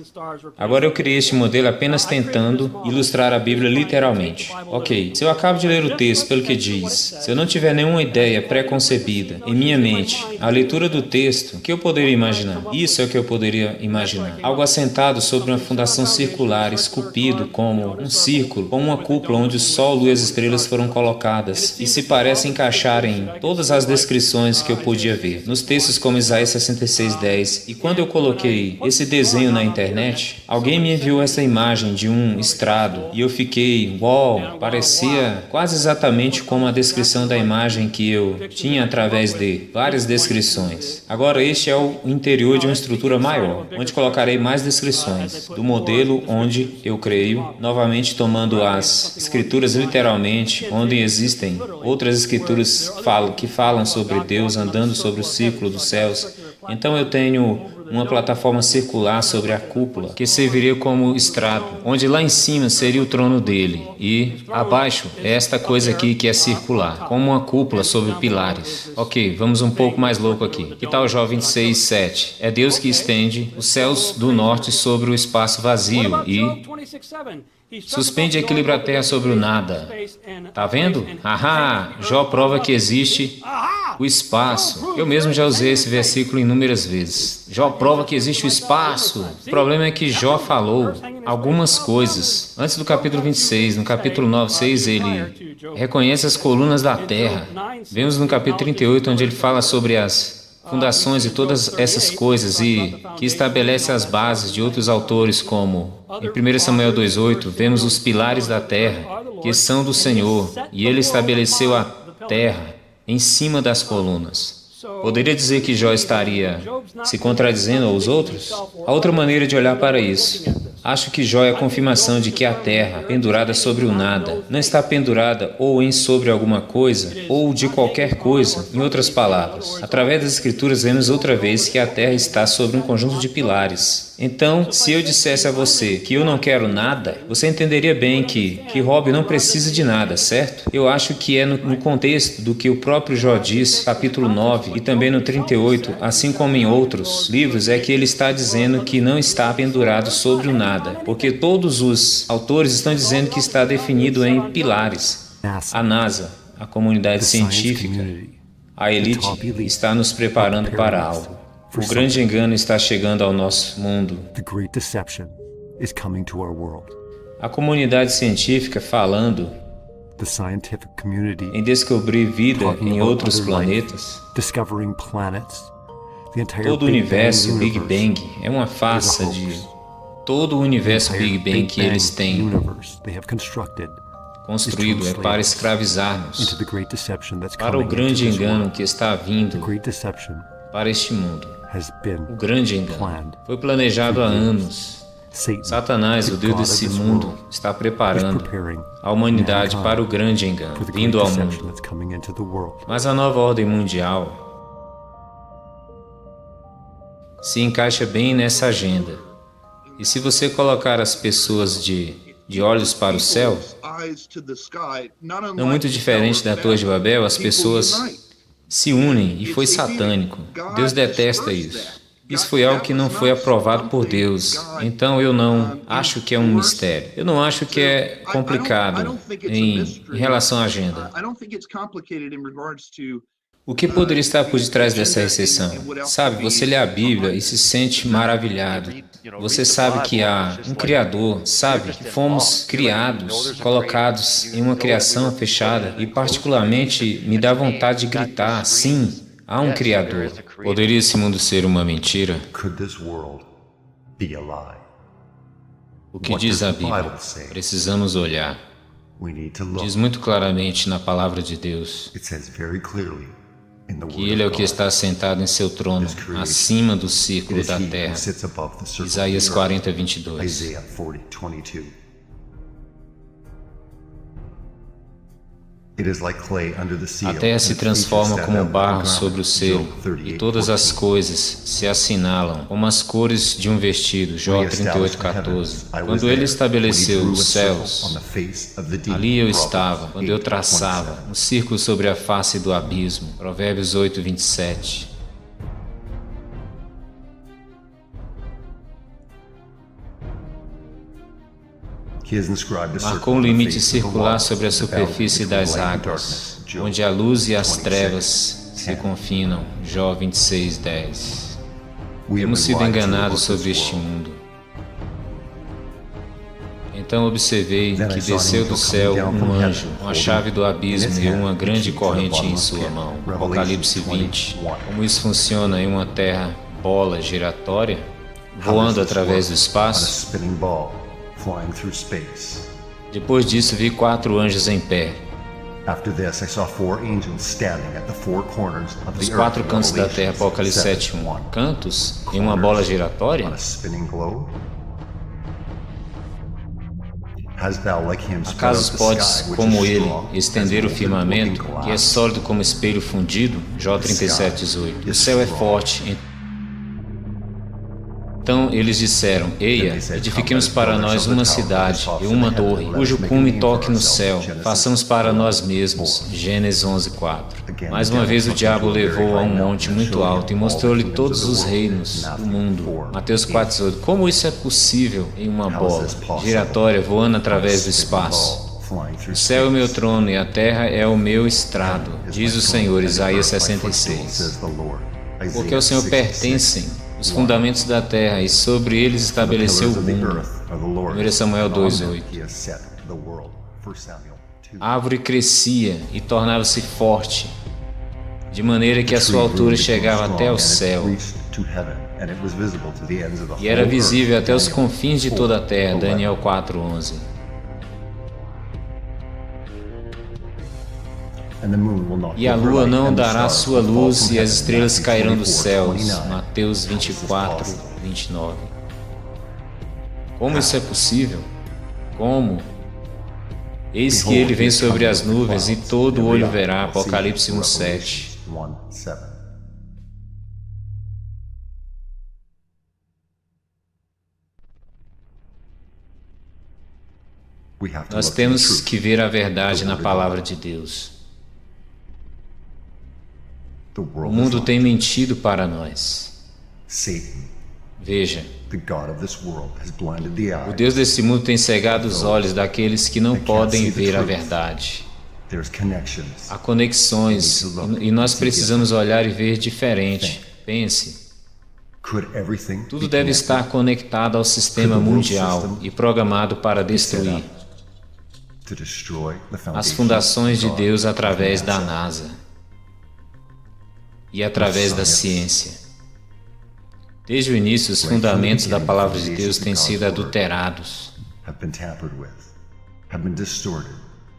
Agora eu criei este modelo apenas tentando ilustrar a Bíblia literalmente. Ok, se eu acabo de ler o texto pelo que diz, se eu não tiver nenhuma ideia pré-concebida em minha mente, a leitura do texto, o que eu poderia imaginar? Isso é o que eu poderia imaginar. Algo assentado sobre uma fundação circular, esculpido como um círculo, com uma cúpula onde o sol, a lua e as estrelas foram colocadas, e se parece encaixar em todas as descrições que eu podia ver, nos textos como Isaías 66:10. E quando eu coloquei esse desenho na internet, alguém me enviou essa imagem de um estrado e eu fiquei, uau, parecia quase exatamente como a descrição da imagem que eu tinha através de várias descrições. Agora este é o interior de uma estrutura maior, onde colocarei mais descrições do modelo onde eu creio, novamente tomando as escrituras literalmente, onde existem outras escrituras que falam sobre Deus andando sobre o círculo dos céus. Então eu tenho uma plataforma circular sobre a cúpula, que serviria como estrado, onde lá em cima seria o trono dele, e abaixo é esta coisa aqui que é circular, como uma cúpula sobre pilares. Ok, vamos um pouco mais louco aqui. Que tal Jó 26:7? É Deus que estende os céus do norte sobre o espaço vazio e suspende e equilibra a terra sobre o nada. Tá vendo? Ahá! Jó prova que existe o espaço. Eu mesmo já usei esse versículo inúmeras vezes. Jó prova que existe o espaço. O problema é que Jó falou algumas coisas. Antes do capítulo 26, no capítulo 9:6, ele reconhece as colunas da terra. Vemos no capítulo 38, onde ele fala sobre as fundações e todas essas coisas, e que estabelece as bases de outros autores, como em 1 Samuel 2:8, vemos os pilares da terra, que são do Senhor, e ele estabeleceu a terra em cima das colunas. Poderia dizer que Jó estaria se contradizendo aos outros? Há outra maneira de olhar para isso. Acho que Jó é a confirmação de que a terra, pendurada sobre o nada, não está pendurada ou em sobre alguma coisa, ou de qualquer coisa. Em outras palavras, através das Escrituras vemos outra vez que a terra está sobre um conjunto de pilares. Então, se eu dissesse a você que eu não quero nada, você entenderia bem que Rob não precisa de nada, certo? Eu acho que é no contexto do que o próprio Jó diz, capítulo 9, e também no 38, assim como em outros livros, é que ele está dizendo que não está pendurado sobre o nada, porque todos os autores estão dizendo que está definido em pilares. A NASA, a comunidade científica, a elite, está nos preparando para algo. O grande engano está chegando ao nosso mundo. A comunidade científica falando em descobrir vida em outros planetas. Todo o universo Big Bang é uma farsa de todo o universo Big Bang que eles têm construído é para escravizar-nos, para o grande engano que está vindo para este mundo. O grande engano foi planejado há anos. Satanás, o Deus desse mundo, está preparando a humanidade para o grande engano vindo ao mundo. Mas a nova ordem mundial se encaixa bem nessa agenda. E se você colocar as pessoas de olhos para o céu, não muito diferente da Torre de Babel, as pessoas se unem, e foi satânico. Deus detesta isso. Isso foi algo que não foi aprovado por Deus. Então eu não acho que é um mistério. Eu não acho que é complicado em relação à agenda. O que poderia estar por detrás dessa exceção? Sabe, você lê a Bíblia e se sente maravilhado. Você sabe que há um Criador, sabe que fomos criados, colocados em uma criação fechada e particularmente me dá vontade de gritar, sim, há um Criador. Poderia esse mundo ser uma mentira? O que diz a Bíblia? Precisamos olhar. Diz muito claramente na palavra de Deus que Ele é o que está sentado em seu trono, acima do círculo da terra. Isaías 40, 22. A terra se transforma como barro sobre o selo, e todas as coisas se assinalam como as cores de um vestido. Jó 38:14. Quando Ele estabeleceu os céus, ali eu estava, quando eu traçava um círculo sobre a face do abismo. Provérbios 8:27. Marcou um limite circular sobre a superfície das águas, onde a luz e as trevas se confinam. Jó 26:10. Temos sido enganados sobre este mundo. Então observei que desceu do céu um anjo, com a chave do abismo e uma grande corrente em sua mão. Apocalipse 20. Como isso funciona em uma terra bola giratória, voando através do espaço? Depois disso, vi 4 anjos em pé. Os 4 cantos da terra, Apocalipse 7:1. Cantos em uma bola giratória? Acaso podes, como ele, estender o firmamento, que é sólido como espelho fundido? Jó 37:18. O céu é forte. Então eles disseram: Eia, edifiquemos para nós uma cidade e uma torre, cujo cume toque no céu. Façamos para nós mesmos. Gênesis 11:4. Mais uma vez o diabo levou a um monte muito alto e mostrou-lhe todos os reinos do mundo. Mateus 4:18. Como isso é possível em uma bola giratória voando através do espaço? O céu é o meu trono e a terra é o meu estrado, diz o Senhor. Isaías 66. Porque ao Senhor pertencem os fundamentos da terra, e sobre eles estabeleceu o mundo. 1 Samuel 2:8. A árvore crescia e tornava-se forte, de maneira que a sua altura chegava até ao céu, e era visível até os confins de toda a terra. Daniel 4:11. E a lua não dará sua luz, e as estrelas cairão dos céus. Mateus 24:29. Como isso é possível? Como? Eis que ele vem sobre as nuvens, e todo olho verá. Apocalipse 1:7. Nós temos que ver a verdade na palavra de Deus. O mundo tem mentido para nós. Veja, o Deus desse mundo tem cegado os olhos daqueles que não podem ver a verdade. Há conexões e nós precisamos olhar e ver diferente. Pense. Tudo deve estar conectado ao sistema mundial e programado para destruir as fundações de Deus através da NASA e através da ciência. Desde o início, os fundamentos da palavra de Deus têm sido adulterados,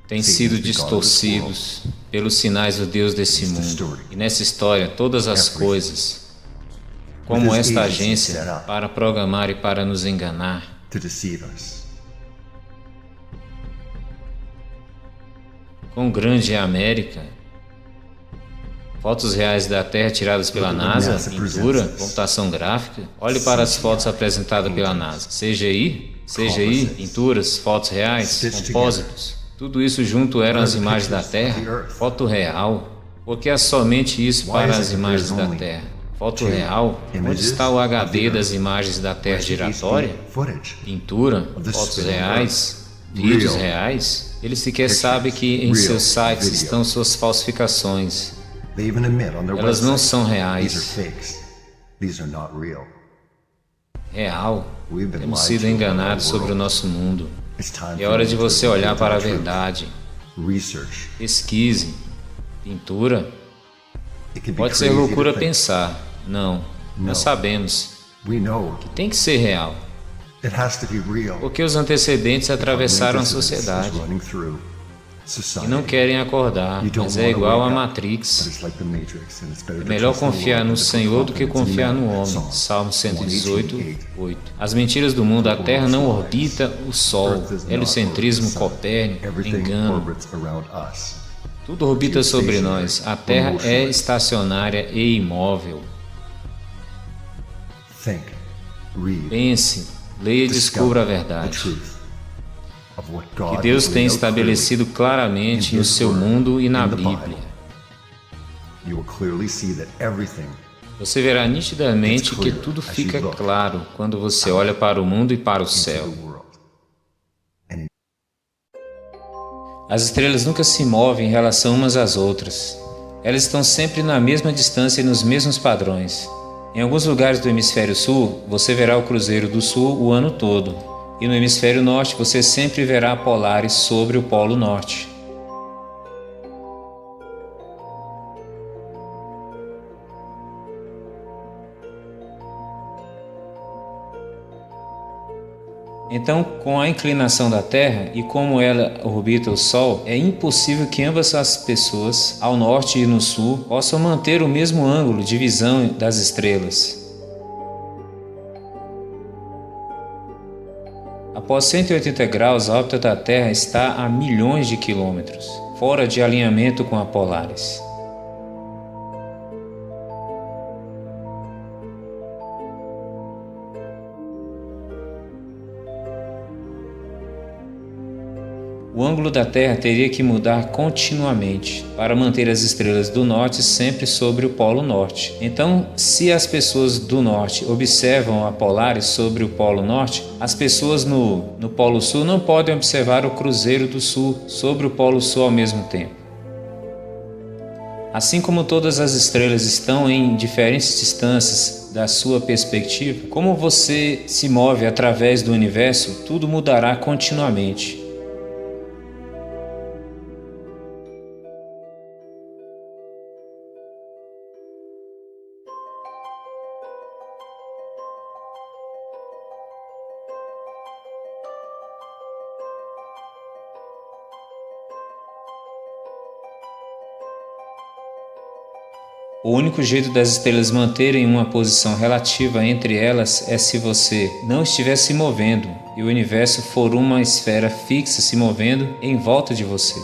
têm sido distorcidos pelos sinais do Deus desse mundo. E nessa história, todas as coisas, como esta agência, para programar e para nos enganar. Quão grande é a América? Fotos reais da Terra tiradas pela NASA, pintura, computação gráfica. Olhe para as fotos apresentadas pela NASA. CGI, pinturas, fotos reais, compósitos. Tudo isso junto eram as imagens da Terra. Foto real. Porque é somente isso para as imagens da Terra. Foto real? Onde está o HD das imagens da Terra giratória? Pintura? Fotos reais? Vídeos reais? Ele sequer sabe que em seus sites estão suas falsificações. Elas não são reais. Real? Temos sido enganados sobre o nosso mundo. É hora de você olhar para a verdade. Pesquise. Pintura? Pode ser loucura pensar. Não, nós sabemos que tem que ser real. Porque os antecedentes atravessaram a sociedade e não querem acordar, mas é igual a Matrix. É melhor confiar no Senhor do que confiar no homem. Salmo 118, 8. As mentiras do mundo, a Terra não orbita o Sol. Heliocentrismo, Copérnico, engano. Tudo orbita sobre nós. A Terra é estacionária e imóvel. Pense, leia e descubra a verdade que Deus tem estabelecido claramente no seu mundo e na Bíblia. Você verá nitidamente que tudo fica claro quando você olha para o mundo e para o céu. As estrelas nunca se movem em relação umas às outras. Elas estão sempre na mesma distância e nos mesmos padrões. Em alguns lugares do hemisfério sul, você verá o Cruzeiro do Sul o ano todo, e no hemisfério norte você sempre verá polares sobre o Polo Norte. Então, com a inclinação da Terra e como ela orbita o Sol, é impossível que ambas as pessoas, ao norte e no sul, possam manter o mesmo ângulo de visão das estrelas. Após 180 graus, a órbita da Terra está a milhões de quilômetros, fora de alinhamento com a Polaris. O ângulo da Terra teria que mudar continuamente para manter as estrelas do norte sempre sobre o Polo Norte. Então, se as pessoas do norte observam a Polaris sobre o Polo Norte, as pessoas no Polo Sul não podem observar o Cruzeiro do Sul sobre o Polo Sul ao mesmo tempo. Assim como todas as estrelas estão em diferentes distâncias da sua perspectiva, como você se move através do universo, tudo mudará continuamente. O único jeito das estrelas manterem uma posição relativa entre elas é se você não estiver se movendo e o universo for uma esfera fixa se movendo em volta de você.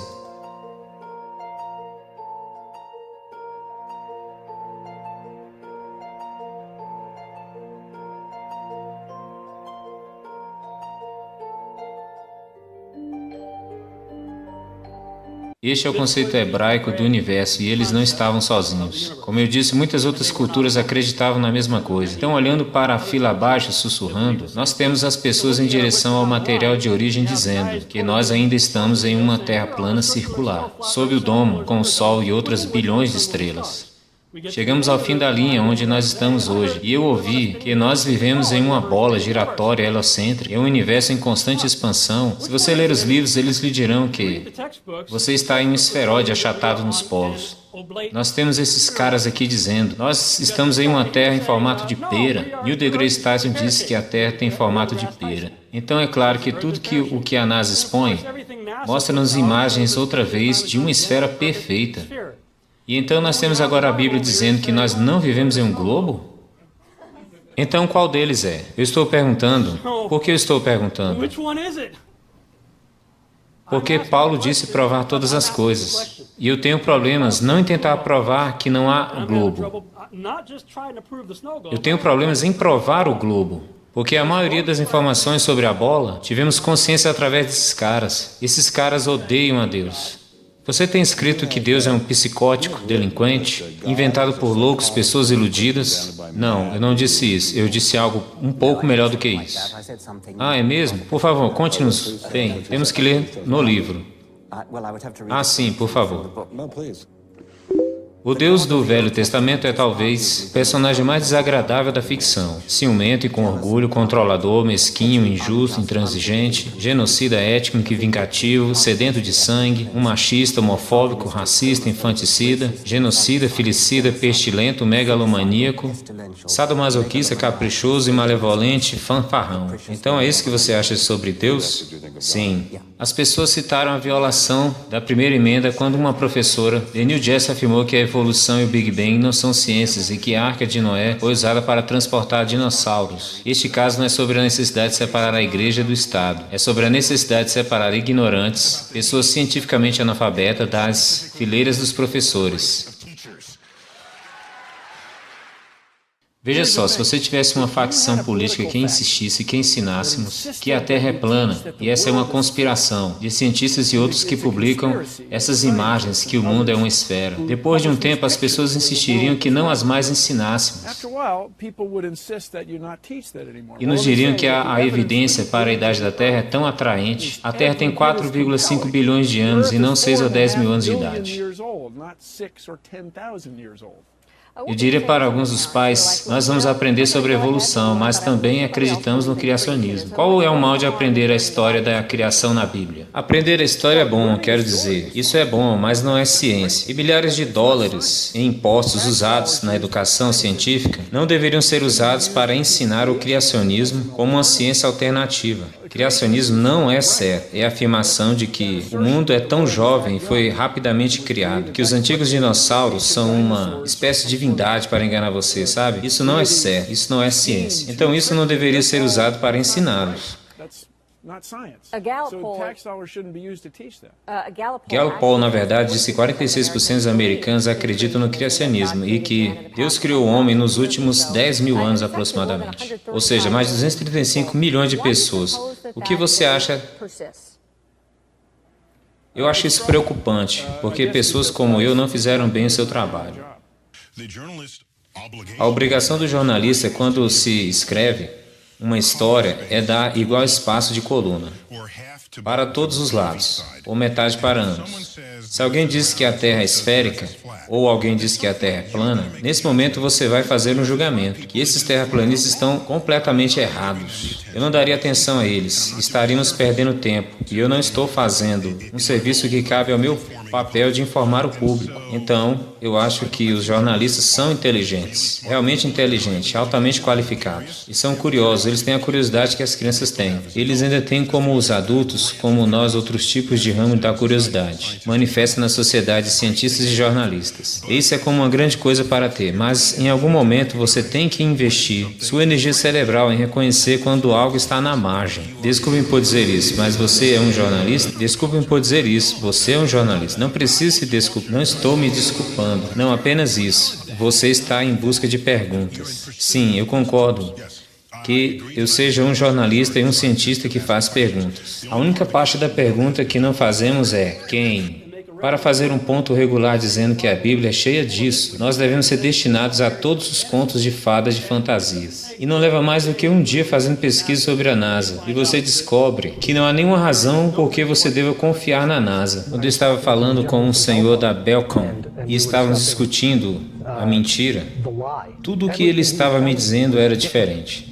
Este é o conceito hebraico do universo e eles não estavam sozinhos. Como eu disse, muitas outras culturas acreditavam na mesma coisa. Então, olhando para a fila abaixo, sussurrando, nós temos as pessoas em direção ao material de origem dizendo que nós ainda estamos em uma terra plana circular, sob o domo, com o Sol e outras bilhões de estrelas. Chegamos ao fim da linha onde nós estamos hoje, e eu ouvi que nós vivemos em uma bola giratória helocêntrica, em um universo em constante expansão. Se você ler os livros, eles lhe dirão que você está em um esferoide achatado nos polos. Nós temos esses caras aqui dizendo, nós estamos em uma Terra em formato de pera. Neil deGrasse Tyson disse que a Terra tem formato de pera. Então é claro que tudo o que a NASA expõe mostra-nos imagens outra vez de uma esfera perfeita. E então nós temos agora a Bíblia dizendo que nós não vivemos em um globo? Então qual deles é? Eu estou perguntando. Por que eu estou perguntando? Porque Paulo disse provar todas as coisas. E eu tenho problemas não em tentar provar que não há globo. Eu tenho problemas em provar o globo. Porque a maioria das informações sobre a bola, tivemos consciência através desses caras. Esses caras odeiam a Deus. Você tem escrito que Deus é um psicótico, delinquente, inventado por loucos, pessoas iludidas? Não, eu não disse isso. Eu disse algo um pouco melhor do que isso. Ah, é mesmo? Por favor, conte-nos. Bem, temos que ler no livro. Ah, sim, por favor. O Deus do Velho Testamento é talvez o personagem mais desagradável da ficção. Ciumento e com orgulho, controlador, mesquinho, injusto, intransigente, genocida étnico e vingativo, sedento de sangue, um machista, homofóbico, racista, infanticida, genocida, filicida, pestilento, megalomaníaco, sadomasoquista, caprichoso e malevolente, fanfarrão. Então é isso que você acha sobre Deus? Sim. As pessoas citaram a violação da primeira emenda quando uma professora de New Jersey afirmou que a evolução e o Big Bang não são ciências e que a Arca de Noé foi usada para transportar dinossauros. Este caso não é sobre a necessidade de separar a igreja do Estado, é sobre a necessidade de separar ignorantes, pessoas cientificamente analfabetas, das fileiras dos professores. Veja só, se você tivesse uma facção política que insistisse que ensinássemos que a Terra é plana, e essa é uma conspiração de cientistas e outros que publicam essas imagens que o mundo é uma esfera. Depois de um tempo, as pessoas insistiriam que não as mais ensinássemos. E nos diriam que a evidência para a idade da Terra é tão atraente. A Terra tem 4,5 bilhões de anos e não 6 ou 10 mil anos de idade. Eu diria para alguns dos pais, nós vamos aprender sobre evolução, mas também acreditamos no criacionismo. Qual é o mal de aprender a história da criação na Bíblia? Aprender a história é bom, quero dizer. Isso é bom, mas não é ciência. E milhares de dólares em impostos usados na educação científica não deveriam ser usados para ensinar o criacionismo como uma ciência alternativa. Criacionismo não é certo. É a afirmação de que o mundo é tão jovem e foi rapidamente criado, que os antigos dinossauros são uma espécie de divindade para enganar você, sabe? Isso não é certo, isso não é ciência. Então isso não deveria ser usado para ensiná-los. Gallup Poll, na verdade, disse que 46% dos americanos acreditam no criacionismo e que Deus criou o homem nos últimos 10 mil anos aproximadamente. Ou seja, mais de 235 milhões de pessoas. O que você acha? Eu acho isso preocupante, porque pessoas como eu não fizeram bem o seu trabalho. A obrigação do jornalista, quando se escreve uma história, é dar igual espaço de coluna para todos os lados, ou metade para ambos. Se alguém diz que a Terra é esférica, ou alguém diz que a Terra é plana, nesse momento você vai fazer um julgamento, que esses terraplanistas estão completamente errados. Eu não daria atenção a eles, estaríamos perdendo tempo, e eu não estou fazendo um serviço que cabe ao meu papel de informar o público. Então, eu acho que os jornalistas são inteligentes, realmente inteligentes, altamente qualificados. E são curiosos, eles têm a curiosidade que as crianças têm. Eles ainda têm como os adultos, como nós, outros tipos de ramo da curiosidade. Manifesta na sociedade cientistas e jornalistas. Isso é como uma grande coisa para ter, mas em algum momento você tem que investir sua energia cerebral em reconhecer quando algo está na margem. Desculpe-me por dizer isso, mas você é um jornalista? Desculpe-me por dizer isso, você é um jornalista. Não precisa se desculpar, não estou me desculpando. Não apenas isso. Você está em busca de perguntas. Sim, eu concordo que eu seja um jornalista e um cientista que faz perguntas. A única parte da pergunta que não fazemos é quem? Para fazer um ponto regular dizendo que a Bíblia é cheia disso, nós devemos ser destinados a todos os contos de fadas de fantasias. E não leva mais do que um dia fazendo pesquisa sobre a NASA, e você descobre que não há nenhuma razão por que você deva confiar na NASA. Quando eu estava falando com um senhor da Belcom e estávamos discutindo a mentira, tudo o que ele estava me dizendo era diferente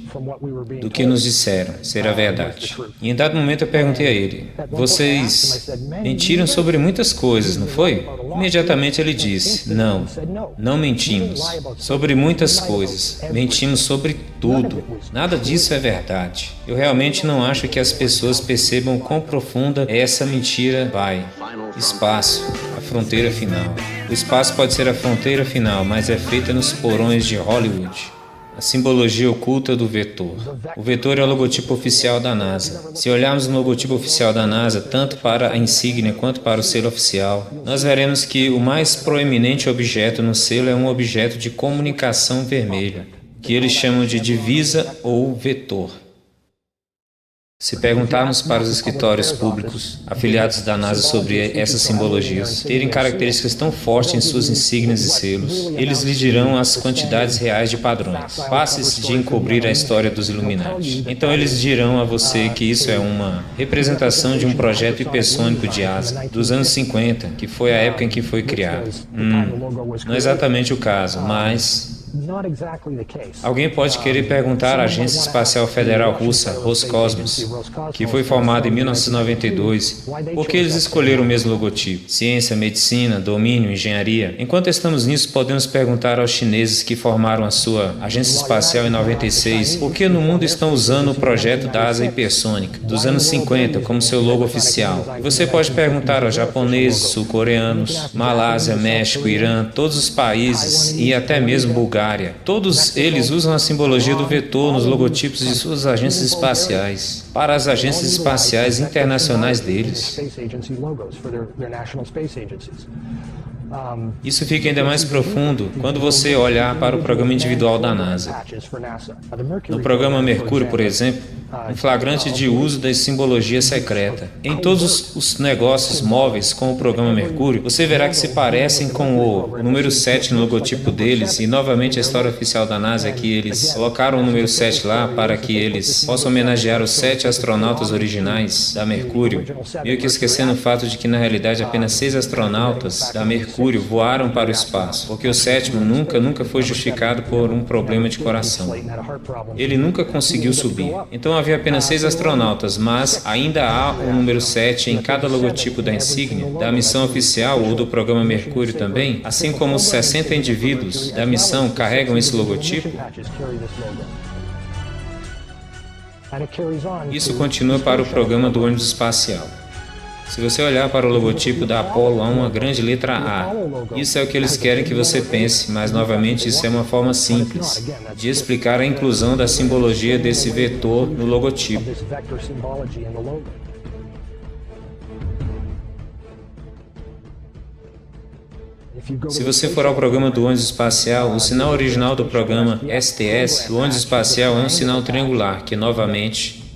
do que nos disseram ser a verdade. E em dado momento eu perguntei a ele, vocês mentiram sobre muitas coisas, não foi? Imediatamente ele disse, não mentimos sobre muitas coisas, mentimos sobre tudo. Nada disso é verdade. Eu realmente não acho que as pessoas percebam quão profunda essa mentira vai. Espaço, a fronteira final. O espaço pode ser a fronteira final, mas é feita nos porões de Hollywood. A simbologia oculta do vetor. O vetor é o logotipo oficial da NASA. Se olharmos no logotipo oficial da NASA, tanto para a insígnia quanto para o selo oficial, nós veremos que o mais proeminente objeto no selo é um objeto de comunicação vermelha, que eles chamam de divisa ou vetor. Se perguntarmos para os escritórios públicos afiliados da NASA sobre essas simbologias terem características tão fortes em suas insígnias e selos, eles lhe dirão as quantidades reais de padrões, fáceis de encobrir a história dos Illuminati. Então eles dirão a você que isso é uma representação de um projeto hipersônico de asa dos anos 50, que foi a época em que foi criado. Não é exatamente o caso, mas alguém pode querer perguntar à Agência Espacial Federal Russa, Roscosmos, que foi formada em 1992, por que eles escolheram o mesmo logotipo? Ciência, medicina, domínio, engenharia. Enquanto estamos nisso, podemos perguntar aos chineses que formaram a sua Agência Espacial em 96, por que no mundo estão usando o projeto da asa hipersônica dos anos 50 como seu logo oficial. E você pode perguntar aos japoneses, sul-coreanos, Malásia, México, Irã, todos os países e até mesmo Bulgária. Todos eles usam a simbologia do vetor nos logotipos de suas agências espaciais, para as agências espaciais internacionais deles. Isso fica ainda mais profundo quando você olhar para o programa individual da NASA. No programa Mercúrio, por exemplo, um flagrante de uso da simbologia secreta. Em todos os negócios móveis com o programa Mercúrio, você verá que se parecem com o número 7 no logotipo deles, e novamente a história oficial da NASA é que eles colocaram o número 7 lá para que eles possam homenagear os 7 astronautas originais da Mercúrio, meio que esquecendo o fato de que na realidade apenas 6 astronautas da Mercúrio voaram para o espaço, porque o 7º nunca foi justificado por um problema de coração. Ele nunca conseguiu subir. Então havia apenas 6 astronautas, mas ainda há o número 7 em cada logotipo da insígnia, da missão oficial ou do programa Mercúrio também, assim como os 60 indivíduos da missão carregam esse logotipo. Isso continua para o programa do ônibus espacial. Se você olhar para o logotipo da Apollo, há uma grande letra A. Isso é o que eles querem que você pense, mas novamente isso é uma forma simples de explicar a inclusão da simbologia desse vetor no logotipo. Se você for ao programa do ônibus espacial, o sinal original do programa STS, do ônibus espacial, é um sinal triangular, que novamente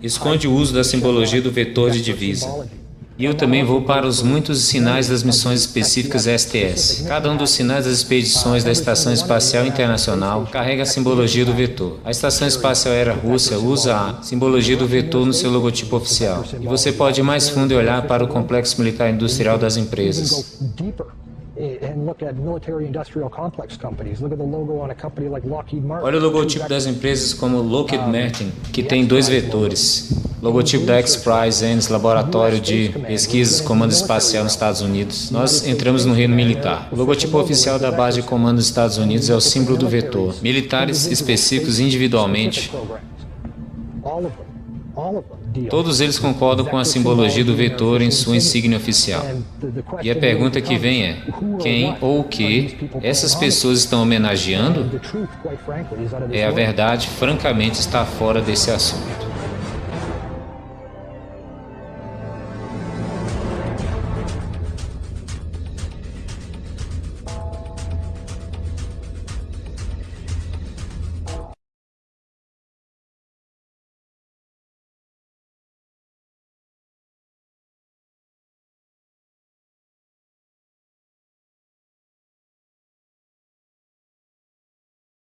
esconde o uso da simbologia do vetor de divisa. E eu também vou para os muitos sinais das missões específicas STS. Cada um dos sinais das expedições da Estação Espacial Internacional carrega a simbologia do vetor. A Estação Espacial Aérea Russa usa a simbologia do vetor no seu logotipo oficial. E você pode ir mais fundo e olhar para o complexo militar industrial das empresas. Olha o logotipo das empresas como Lockheed Martin, que tem 2 vetores. Logotipo da X-Prize Ennis, Laboratório de Pesquisas Comando Espacial nos Estados Unidos. Nós entramos no reino militar. O logotipo oficial da base de comando dos Estados Unidos é o símbolo do vetor. Militares específicos individualmente. Todos eles concordam com a simbologia do vetor em sua insígnia oficial. E a pergunta que vem é: quem ou o que essas pessoas estão homenageando? A verdade, francamente, está fora desse assunto.